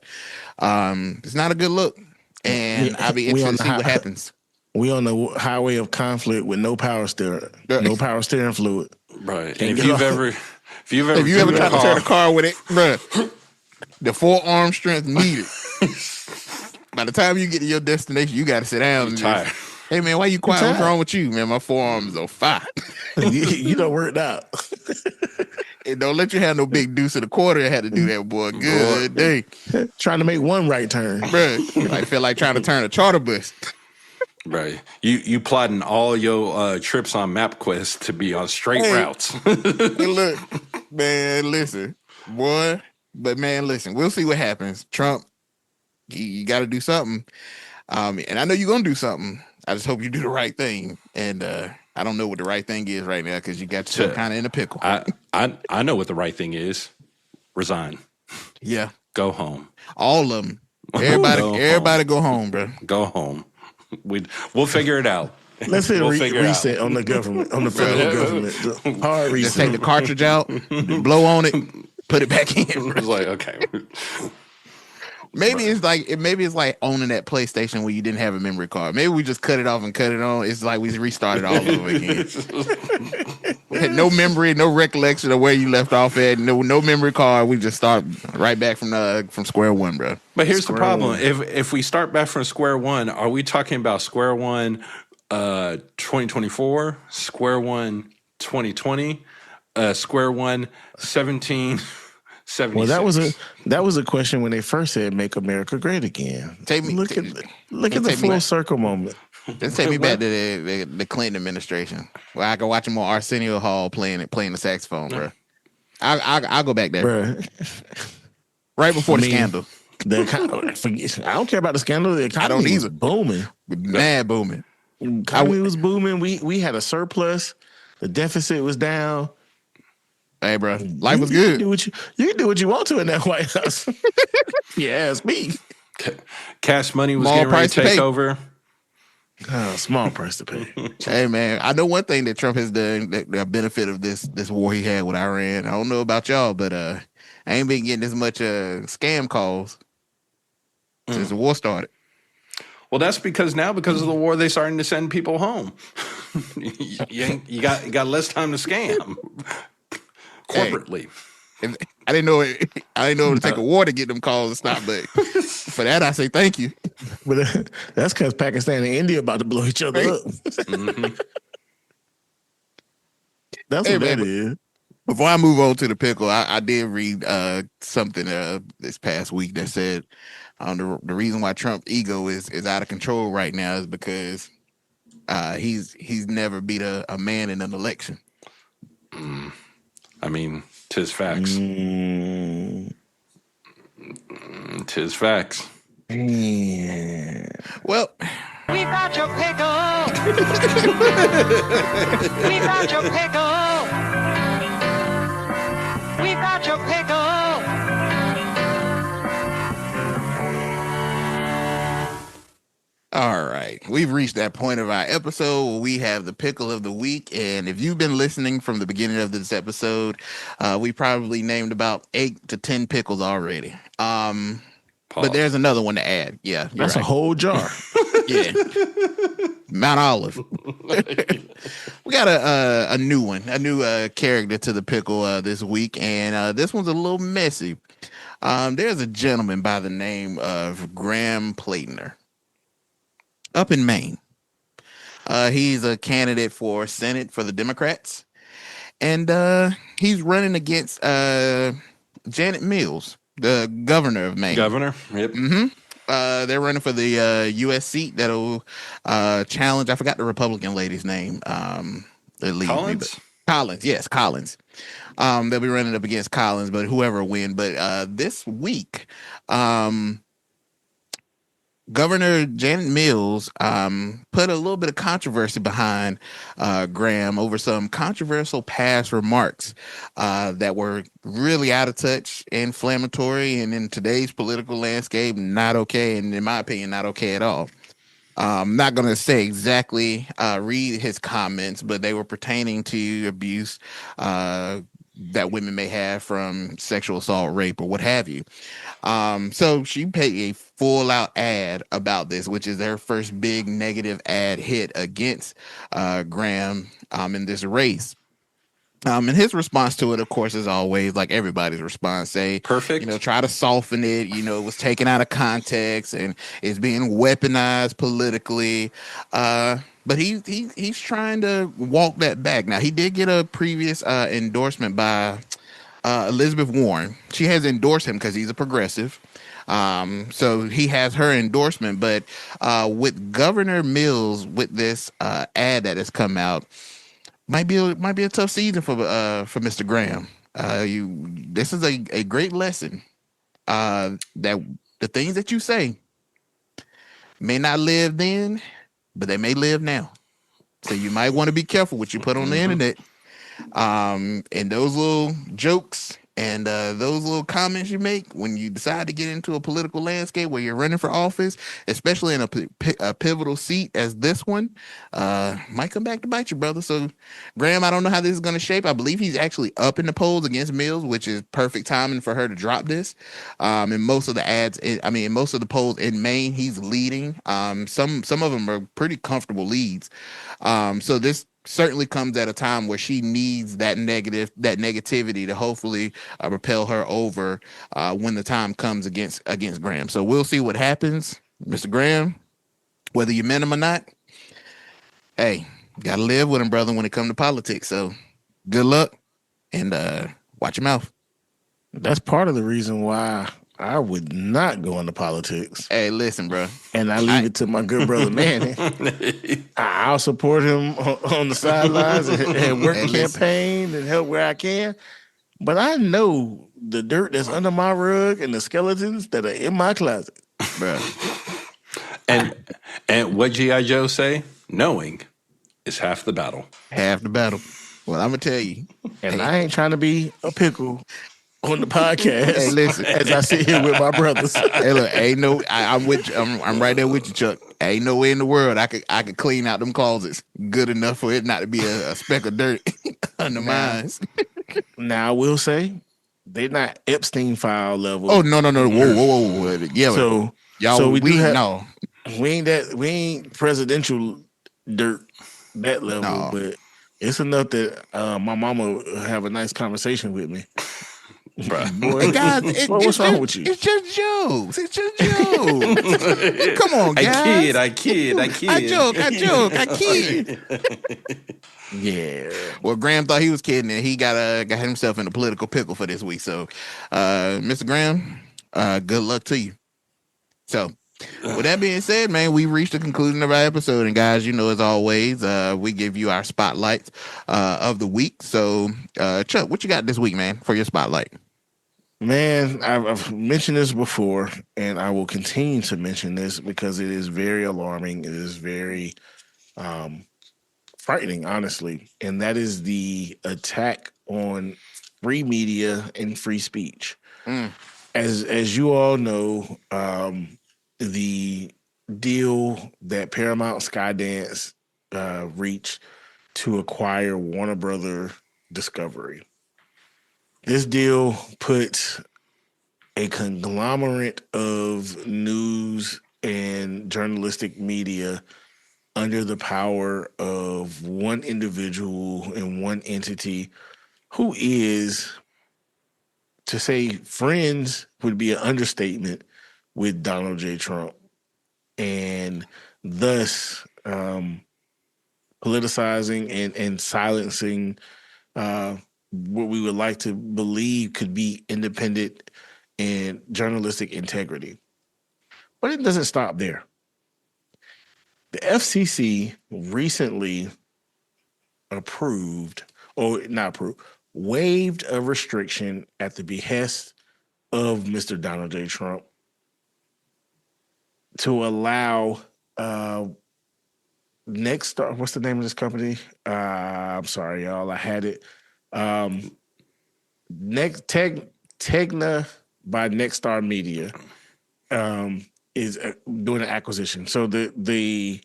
It's not a good look, and I'll be interested to see what happens. We on the highway of conflict with no power steering, no power steering fluid. Right. And if you've ever tried to turn a car with it, bro, the forearm strength needed. By the time you get to your destination, you got to sit down. Tired. Hey man, why you quiet? What's wrong with you, man? My forearms on fire. you done worked out. And don't let you have no big deuce in the quarter. I had to do that, boy. Good day. Trying to make one right turn, bro. I feel like trying to turn a charter bus. Right. You plotting all your trips on MapQuest to be on straight routes. Hey, look, man, listen, boy. But man, listen, we'll see what happens. Trump, you got to do something. And I know you're going to do something. I just hope you do the right thing. And I don't know what the right thing is right now because you got yourself kind of in a pickle. I know what the right thing is. Resign. Yeah. Go home. All of them. Everybody go home, bro. Go home. We'll figure it out. Let's hit a reset on the government, on the federal government. Hard reset. Just take the cartridge out, blow on it, put it back in. It's like, okay. Maybe it's like owning that PlayStation when you didn't have a memory card. Maybe we just cut it off and cut it on. It's like we restarted all over again. Had no memory, no recollection of where you left off at. No memory card. We just start right back from square one, bro. But here's the problem: if we start back from square one, are we talking about square one 2024, square one 2020, square one 17? Well, that was a question when they first said "Make America Great Again." Look at the full circle moment. Let's take me back to the Clinton administration, where I can watch him on Arsenio Hall playing the saxophone, bro. I'll go back there, bro. Right before the scandal. I don't care about the scandal. The economy was booming, mad booming. Economy was booming. We had a surplus. The deficit was down. Hey, bro, life was good. You can do what you want to in that White House. You ask me. Cash money was getting ready to take over. Small price to pay. Hey, man, I know one thing that Trump has done, the benefit of this war he had with Iran. I don't know about y'all, but I ain't been getting as much scam calls since the war started. Well, that's because of the war, they're starting to send people home. you got less time to scam. Corporately. Hey, I didn't know it would take a war to get them calls to stop, but for that I say thank you. But that's because Pakistan and India about to blow each other up. Mm-hmm. That's what that is. Before I move on to the pickle, I did read something this past week that said the reason why Trump's ego is out of control right now is because he's never beat a man in an election. I mean, 'tis facts. 'Tis facts. Yeah. Well, we got your pickle. We got your pickle. We got your pickle. All right, we've reached that point of our episode where we have the pickle of the week, and if you've been listening from the beginning of this episode, we probably named about 8 to 10 pickles already. But there's another one to add. Yeah, that's right. A whole jar. Yeah, Mount Olive. We got a new one, a new character to the pickle this week, and this one's a little messy. There's a gentleman by the name of Graham Platner up in Maine. He's a candidate for Senate for the Democrats, and he's running against Janet Mills, the governor of Maine. Governor, yep. Mm-hmm. They're running for the U.S. seat that'll challenge. I forgot the Republican lady's name. Collins. Collins, yes, Collins. They'll be running up against Collins, but whoever win. But this week, Governor Janet Mills put a little bit of controversy behind Graham over some controversial past remarks that were really out of touch, inflammatory, and in today's political landscape, not okay, and in my opinion, not okay at all. I'm not going to say exactly, read his comments, but they were pertaining to abuse that women may have from sexual assault, rape, or what have you. So she paid a full out ad about this, which is their first big negative ad hit against Graham in this race. And his response to it, of course, is always like everybody's response, say, perfect. Try to soften it. It was taken out of context and is being weaponized politically. But he's trying to walk that back. Now, he did get a previous endorsement by Elizabeth Warren. She has endorsed him because he's a progressive. So he has her endorsement. But with Governor Mills, with this ad that has come out, might be a tough season for Mr. Graham. This is a great lesson that the things that you say may not live then, but they may live now. So you might want to be careful what you put on the internet. And those little jokes And those little comments you make when you decide to get into a political landscape where you're running for office, especially in a pivotal seat as this one, might come back to bite you, brother. So, Graham, I don't know how this is going to shape. I believe he's actually up in the polls against Mills, which is perfect timing for her to drop this. In most of the in most of the polls in Maine, he's leading. Some of them are pretty comfortable leads. So this certainly comes at a time where she needs that negativity to hopefully propel her over when the time comes against Graham. So we'll see what happens, Mr. Graham. Whether you meant him or not, hey, gotta live with him, brother, when it comes to politics. So good luck and watch your mouth. That's part of the reason why I would not go into politics. Hey, listen, bro. And I leave it to my good brother Manny. I'll support him on the sidelines and work the campaign and help where I can. But I know the dirt that's under my rug and the skeletons that are in my closet. Bro. And what G.I. Joe say? Knowing is half the battle. Half the battle. Well, I'm going to tell you. And I ain't trying to be a pickle on the podcast. Hey, listen, as I sit here with my brothers. Hey, look, I'm with you. I'm right there with you, Chuck. Ain't no way in the world I could clean out them closets good enough for it not to be a speck of dirt under mine. Now I will say they're not Epstein file level. Oh no. Whoa. Yeah. So y'all, so we ain't presidential dirt that level, no. but it's enough that my mama have a nice conversation with me. Boy, hey guys, what's wrong with you? It's just jokes. Come on, guys. I kid. I kid. Yeah. Well, Graham thought he was kidding, and he got himself in a political pickle for this week. So, Mr. Graham, good luck to you. So, with that being said, man, we reached the conclusion of our episode, and guys, as always, we give you our spotlights of the week. So, Chuck, what you got this week, man, for your spotlight? Man, I've mentioned this before, and I will continue to mention this because it is very alarming. It is very frightening, honestly, and that is the attack on free media and free speech. As you all know, the deal that Paramount Skydance reached to acquire Warner Brother Discovery. This deal puts a conglomerate of news and journalistic media under the power of one individual and one entity who is, to say friends would be an understatement, with Donald J. Trump, and thus politicizing and silencing what we would like to believe could be independent and journalistic integrity. But it doesn't stop there. The FCC recently waived a restriction at the behest of Mr. Donald J. Trump to allow Nexstar. What's the name of this company? I'm sorry, y'all. I had it. Tegna by Nexstar Media is doing an acquisition. So the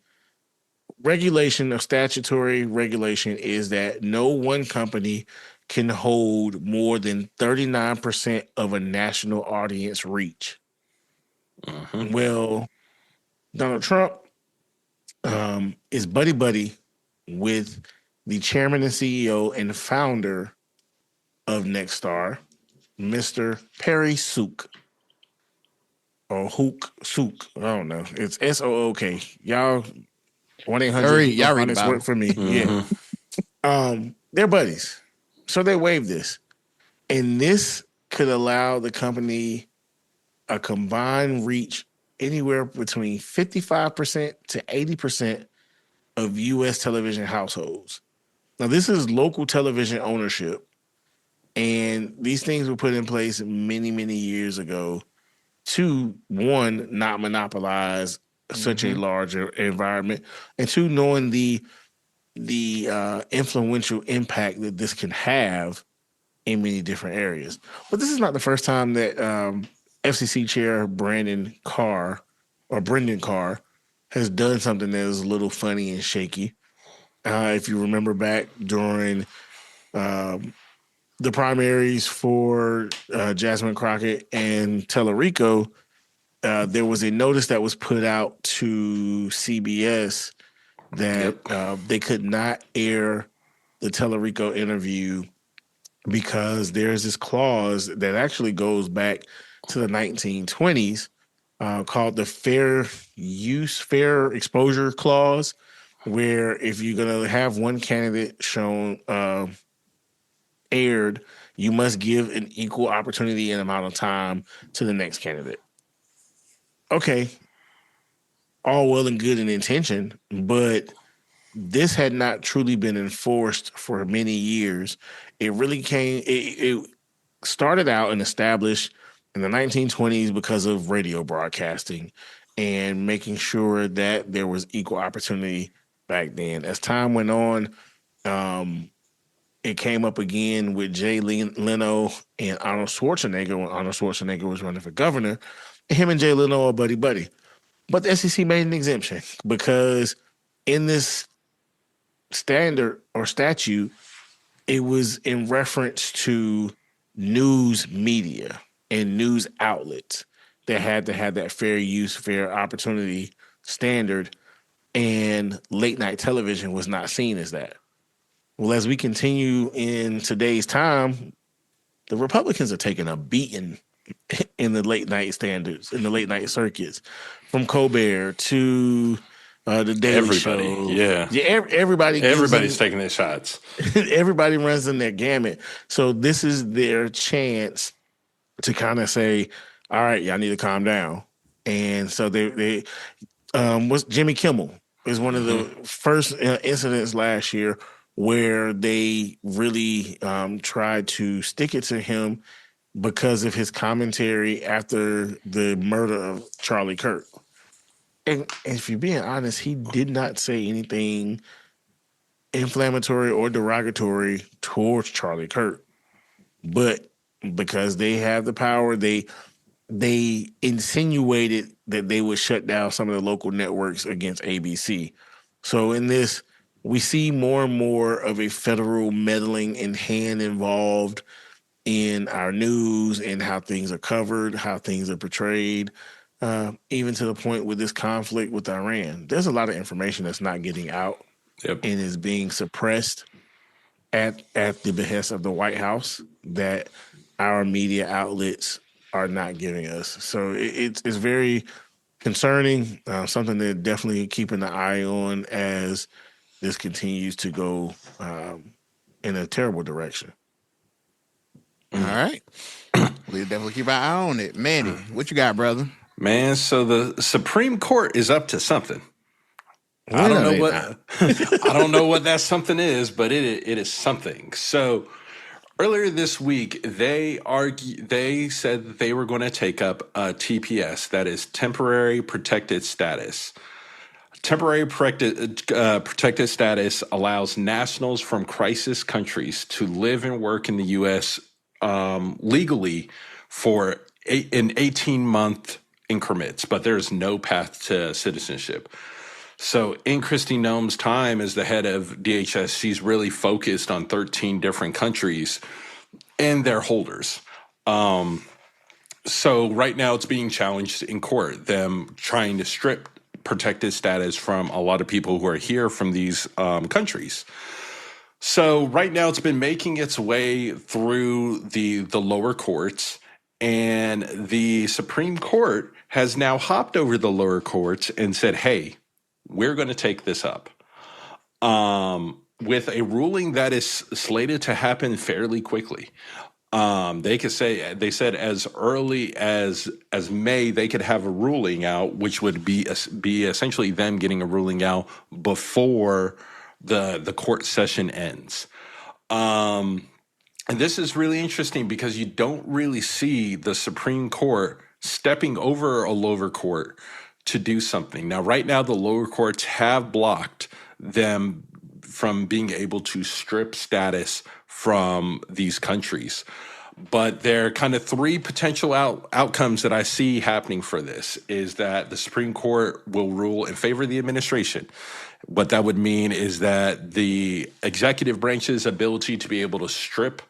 regulation of statutory regulation is that no one company can hold more than 39% of a national audience reach. Well, Donald Trump is buddy with the chairman and CEO and founder of Nexstar, Mr. Perry Sook. Or Sook. I don't know. It's Sook. Y'all 1-800. Y'all read about work for me. Yeah. They're buddies. So they waived this. And this could allow the company a combined reach anywhere between 55% to 80% of U.S. television households. Now, this is local television ownership, and these things were put in place many, many years ago to, one, not monopolize such a large environment, and two, knowing the influential impact that this can have in many different areas. But this is not the first time that FCC Chair Brendan Carr has done something that is a little funny and shaky. If you remember back during the primaries for Jasmine Crockett and Tellerico, there was a notice that was put out to CBS that they could not air the Tellerico interview because there's this clause that actually goes back to the 1920s called the Fair Exposure Clause, where if you're going to have one candidate shown aired, you must give an equal opportunity and amount of time to the next candidate. Okay, all well and good in intention, but this had not truly been enforced for many years. It started out and established in the 1920s because of radio broadcasting and making sure that there was equal opportunity back then. As time went on, it came up again with Jay Leno and Arnold Schwarzenegger when Arnold Schwarzenegger was running for governor. Him and Jay Leno are buddy-buddy. But the SEC made an exemption because in this standard or statute, it was in reference to news media and news outlets that had to have that fair use, fair opportunity standard, and late night television was not seen as that. Well, as we continue in today's time, the Republicans are taking a beating in the late night standards, in the late night circuits, from Colbert to the Daily Show. Yeah. Everybody's taking their shots. Everybody runs in their gamut. So this is their chance to kind of say, all right, y'all need to calm down. And so they Jimmy Kimmel is one of the first incidents last year where they really tried to stick it to him because of his commentary after the murder of Charlie Kirk. And if you're being honest, he did not say anything inflammatory or derogatory towards Charlie Kirk. But because they have the power, they insinuated that they would shut down some of the local networks against ABC. So in this, we see more and more of a federal meddling and hand involved in our news and how things are covered, how things are portrayed, even to the point with this conflict with Iran. There's a lot of information that's not getting out and is being suppressed at the behest of the White House that our media outlets are not giving us. So it's very concerning, something to definitely keeping an eye on as this continues to go in a terrible direction. All right. We'll definitely keep our eye on it. Manny, what you got, brother? Man, so the Supreme Court is up to something. I don't know what I don't know what that something is, but it is something. So earlier this week, they said that they were going to take up TPS, that is temporary protected status. Temporary protected status allows nationals from crisis countries to live and work in the U.S. Legally for in 18-month increments, but there's no path to citizenship. So in Kristi Noem's time as the head of DHS, she's really focused on 13 different countries and their holders. So right now it's being challenged in court, them trying to strip protected status from a lot of people who are here from these countries. So right now it's been making its way through the lower courts, and the Supreme Court has now hopped over the lower courts and said, hey, we're going to take this up with a ruling that is slated to happen fairly quickly. They said as early as May, they could have a ruling out, which would be essentially them getting a ruling out before the court session ends. And this is really interesting because you don't really see the Supreme Court stepping over a lower court to do something. Now, right now, the lower courts have blocked them from being able to strip status from these countries. But there are kind of three potential outcomes that I see happening for this is that the Supreme Court will rule in favor of the administration. What that would mean is that the executive branch's ability to be able to strip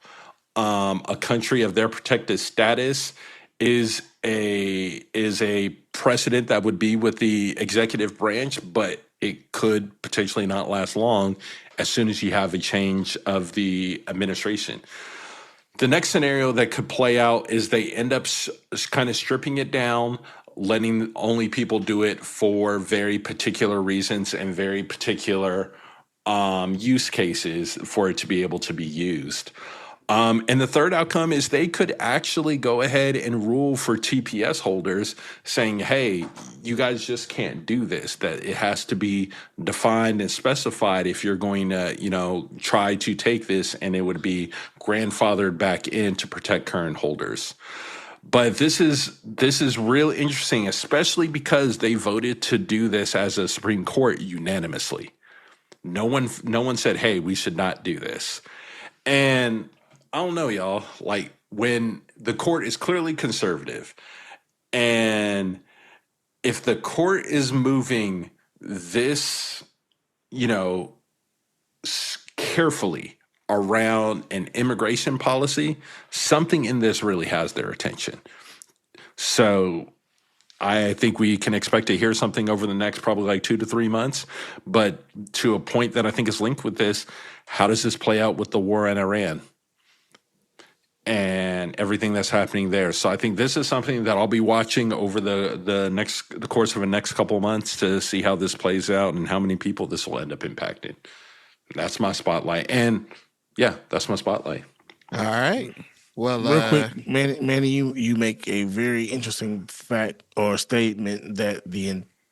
a country of their protected status is a precedent that would be with the executive branch, but it could potentially not last long as soon as you have a change of the administration. The next scenario that could play out is they end up kind of stripping it down, letting only people do it for very particular reasons and very particular use cases for it to be able to be used. And the third outcome is they could actually go ahead and rule for TPS holders saying, hey, you guys just can't do this, that it has to be defined and specified if you're going to, try to take this, and it would be grandfathered back in to protect current holders. But this is really interesting, especially because they voted to do this as a Supreme Court unanimously. No one said, hey, we should not do this. And I don't know, y'all, like when the court is clearly conservative, and if the court is moving this, carefully around an immigration policy, something in this really has their attention. So I think we can expect to hear something over the next probably like 2 to 3 months. But to a point that I think is linked with this, how does this play out with the war in Iran and everything that's happening there? So I think this is something that I'll be watching over the course of the next couple of months to see how this plays out and how many people this will end up impacting. That's my spotlight. And yeah, that's my spotlight. All right. Well, real quick, Manny, you make a very interesting fact or statement that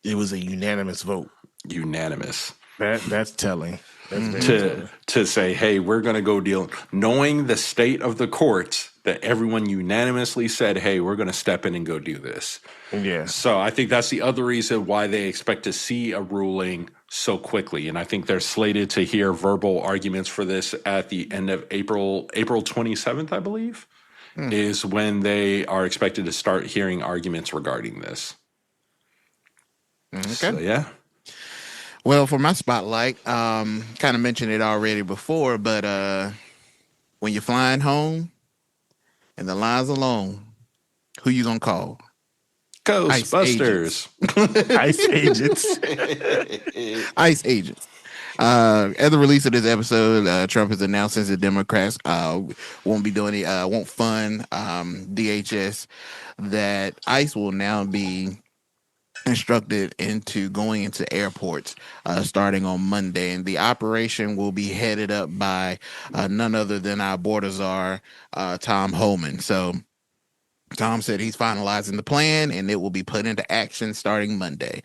it was a unanimous vote. Unanimous. That's telling. That's telling. To say, hey, we're going to go deal, knowing the state of the courts, that everyone unanimously said, hey, we're going to step in and go do this. Yeah. So I think that's the other reason why they expect to see a ruling so quickly. And I think they're slated to hear verbal arguments for this at the end of April 27th, I believe, is when they are expected to start hearing arguments regarding this. Okay. So, yeah. Well, for my spotlight, kind of mentioned it already before, but when you're flying home and the line's are long, who you gonna call? Ghostbusters. Ice agents. ICE agents. At the release of this episode, Trump has announced that the Democrats won't fund DHS, that ICE will now be instructed into going into airports starting on Monday, and the operation will be headed up by none other than our border czar, Tom Homan. So Tom said he's finalizing the plan and it will be put into action starting Monday.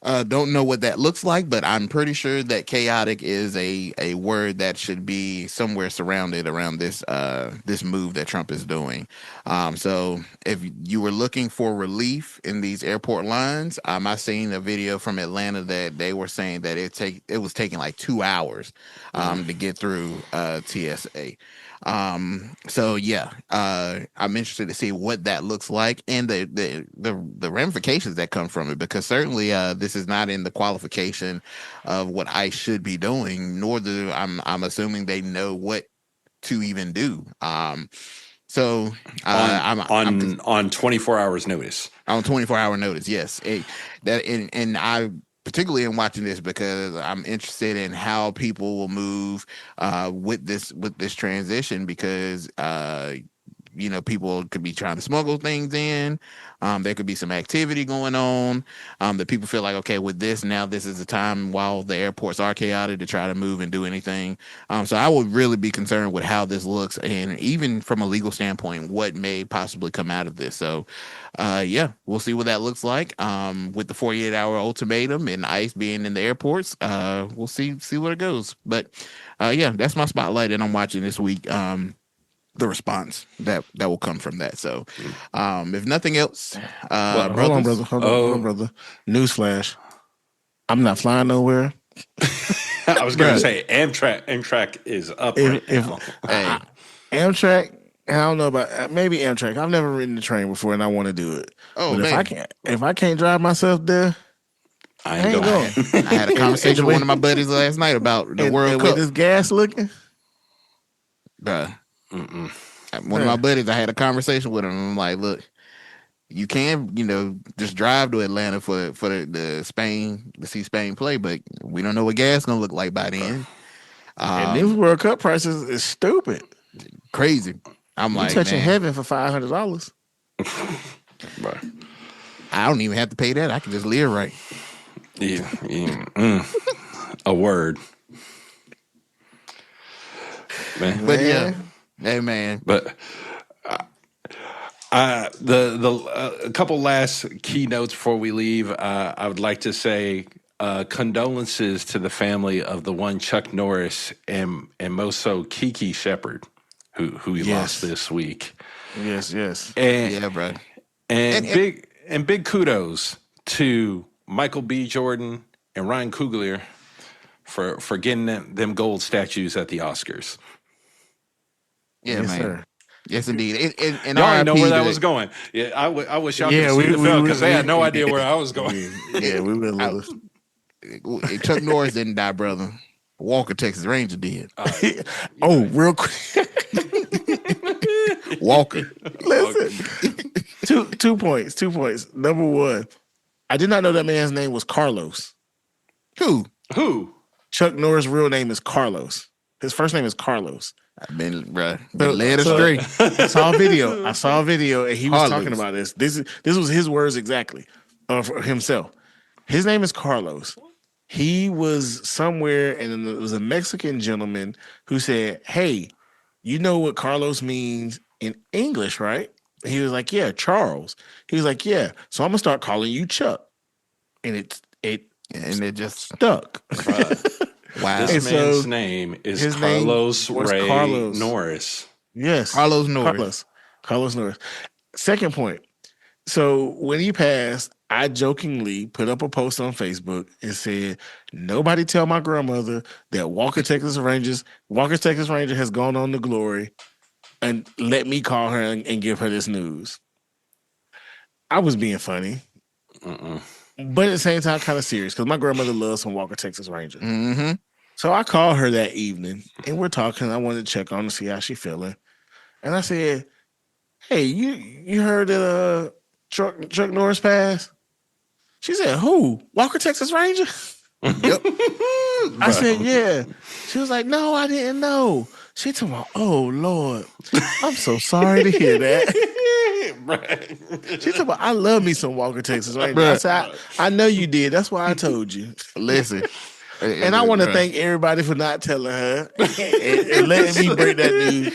Don't know what that looks like, but I'm pretty sure that chaotic is a word that should be somewhere surrounded around this move that Trump is doing. So if you were looking for relief in these airport lines, I seen a video from Atlanta that they were saying that it was taking like 2 hours to get through TSA. So yeah, I'm interested to see what that looks like and the ramifications that come from it, because certainly this is not in the qualification of what ICE should be doing, nor do I'm assuming they know what to even do. So on 24 hours notice. On 24-hour notice, yes. And I particularly in watching this because I'm interested in how people will move with this transition, because people could be trying to smuggle things in. There could be some activity going on that people feel like, okay, with this, now this is the time while the airports are chaotic to try to move and do anything. So I would really be concerned with how this looks, and even from a legal standpoint, what may possibly come out of this. So yeah, we'll see what that looks like with the 48-hour ultimatum and ICE being in the airports. We'll see where it goes. But yeah, that's my spotlight, and I'm watching this week the response that will come from that. So if nothing else, hold on, brother. Newsflash. I'm not flying nowhere. I was going to say Amtrak is up right now. Hey, Amtrak, I don't know about maybe Amtrak. I've never ridden the train before, and I want to do it. Oh, but man. if I can't drive myself there, I ain't going. I had a conversation with one of my buddies last night about the World Cup. With this gas looking, Bruh. One of my buddies, I had a conversation with him. I'm like, look, you can, just drive to Atlanta for the Spain to see Spain play, but we don't know what gas gonna look like by then. And these World Cup prices is stupid. Crazy. I'm You like, touching man, heaven for $500. I don't even have to pay that. I can just live right. A word. Man. But yeah, hey man. But a couple last keynotes before we leave. I would like to say condolences to the family of the one Chuck Norris and most so Kiki Shepard, who we lost this week. Yes. And, yeah, bro. And big kudos to Michael B. Jordan and Ryan Coogler for getting them gold statues at the Oscars. Yeah, yes, man. Sir. Yes, indeed. And y'all didn't know where that RIP was going. Yeah, I wish y'all could see the film because they had no idea where I was going. Yeah, we would lose. Chuck Norris didn't die, brother. Walker, Texas Ranger did. Real quick. Walker. Listen. Two points. Number one, I did not know that man's name was Carlos. Who? Chuck Norris' real name is Carlos. His first name is Carlos. I've been led astray. I saw a video, and he was talking about this. This was his words exactly for himself. His name is Carlos. He was somewhere, and it was a Mexican gentleman who said, "Hey, you know what Carlos means in English, right?" He was like, "Yeah, Charles." He was like, "Yeah, so I'm gonna start calling you Chuck," and it just stuck. Wow. This man's name is Carlos Ray Norris. Yes. Carlos Norris. Carlos Norris. Second point. So when he passed, I jokingly put up a post on Facebook and said, "Nobody tell my grandmother that Walker Texas Ranger has gone on to glory, and let me call her and give her this news." I was being funny. But at the same time, kind of serious because my grandmother loves some Walker Texas Ranger. Mm-hmm. So I called her that evening and we're talking. I wanted to check on to see how she feeling. And I said, "Hey, you heard that Chuck Norris passed?" She said, "Who? Walker Texas Ranger?" Yep. I said, "Yeah." She was like, "No, I didn't know." She told me, "Oh Lord, I'm so sorry to hear that." She told me, "I love me some Walker Texas Ranger." I said, I know you did. That's why I told you. Listen. And I want to thank everybody for not telling her and letting me break that news.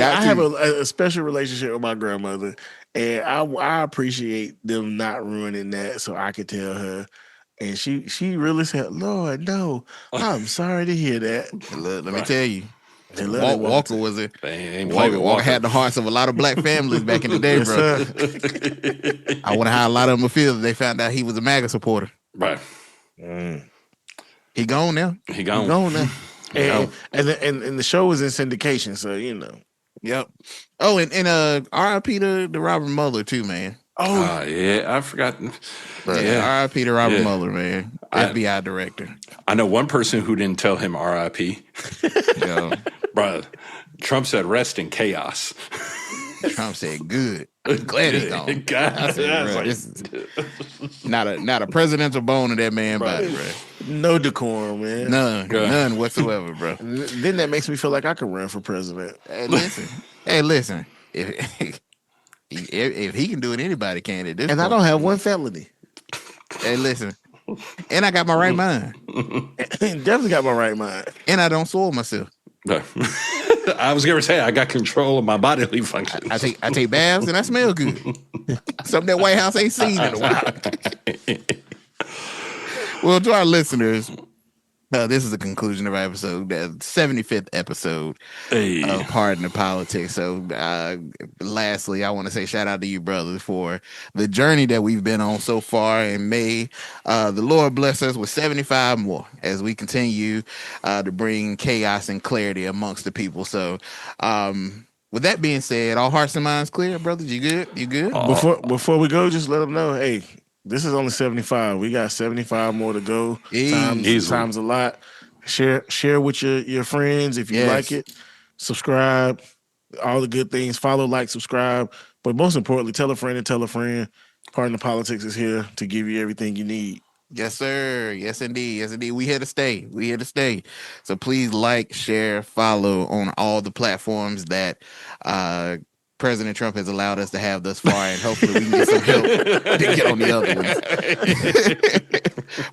I have a special relationship with my grandmother, and I appreciate them not ruining that so I could tell her. And she really said, "Lord, no, I'm sorry to hear that." Let me tell you. Walker was it? Walker had the hearts of a lot of black families back in the day, bro. I wonder how a lot of them would feel if they found out he was a MAGA supporter. Right. He gone now. He gone now. And the show was in syndication, so you know. Yep. Oh, and R.I.P. to Robert Mueller too, man. Oh yeah, I forgot. Yeah, R.I.P. to Robert Mueller, man. FBI director. I know one person who didn't tell him R.I.P. Bro, Trump said rest in chaos. Trump said good. I'm glad he's gone. I said, not a presidential bone in that man body, bro. No decorum, man. None whatsoever, bro. Then that makes me feel like I could run for president. Hey, listen. If he can do it, anybody can at this point. I don't have one felony. Hey, listen. And I got my right mind. Definitely got my right mind. And I don't soil myself. I was gonna say I got control of my bodily functions. I take baths and I smell good. Something that White House ain't seen in a while. Well, to our listeners, This is the conclusion of our episode, the 75th episode of Pardon the Politics. So, lastly, I want to say shout out to you, brothers, for the journey that we've been on so far. And may the Lord bless us with 75 more as we continue to bring chaos and clarity amongst the people. So, with that being said, all hearts and minds clear, brothers. You good? You good? Before we go, just let them know, hey, this is only 75. We got 75 more to go. Times a lot. Share with your friends if you like it. Subscribe. All the good things. Follow, like, subscribe. But most importantly, tell a friend and tell a friend. Pardon the Politics is here to give you everything you need. Yes, sir. Yes, indeed. Yes, indeed. We here to stay. We here to stay. So please like, share, follow on all the platforms that President Trump has allowed us to have thus far, and hopefully we can get some help to get on the other ones.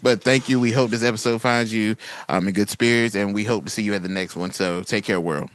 But thank you. We hope this episode finds you in good spirits, and we hope to see you at the next one. So take care, world.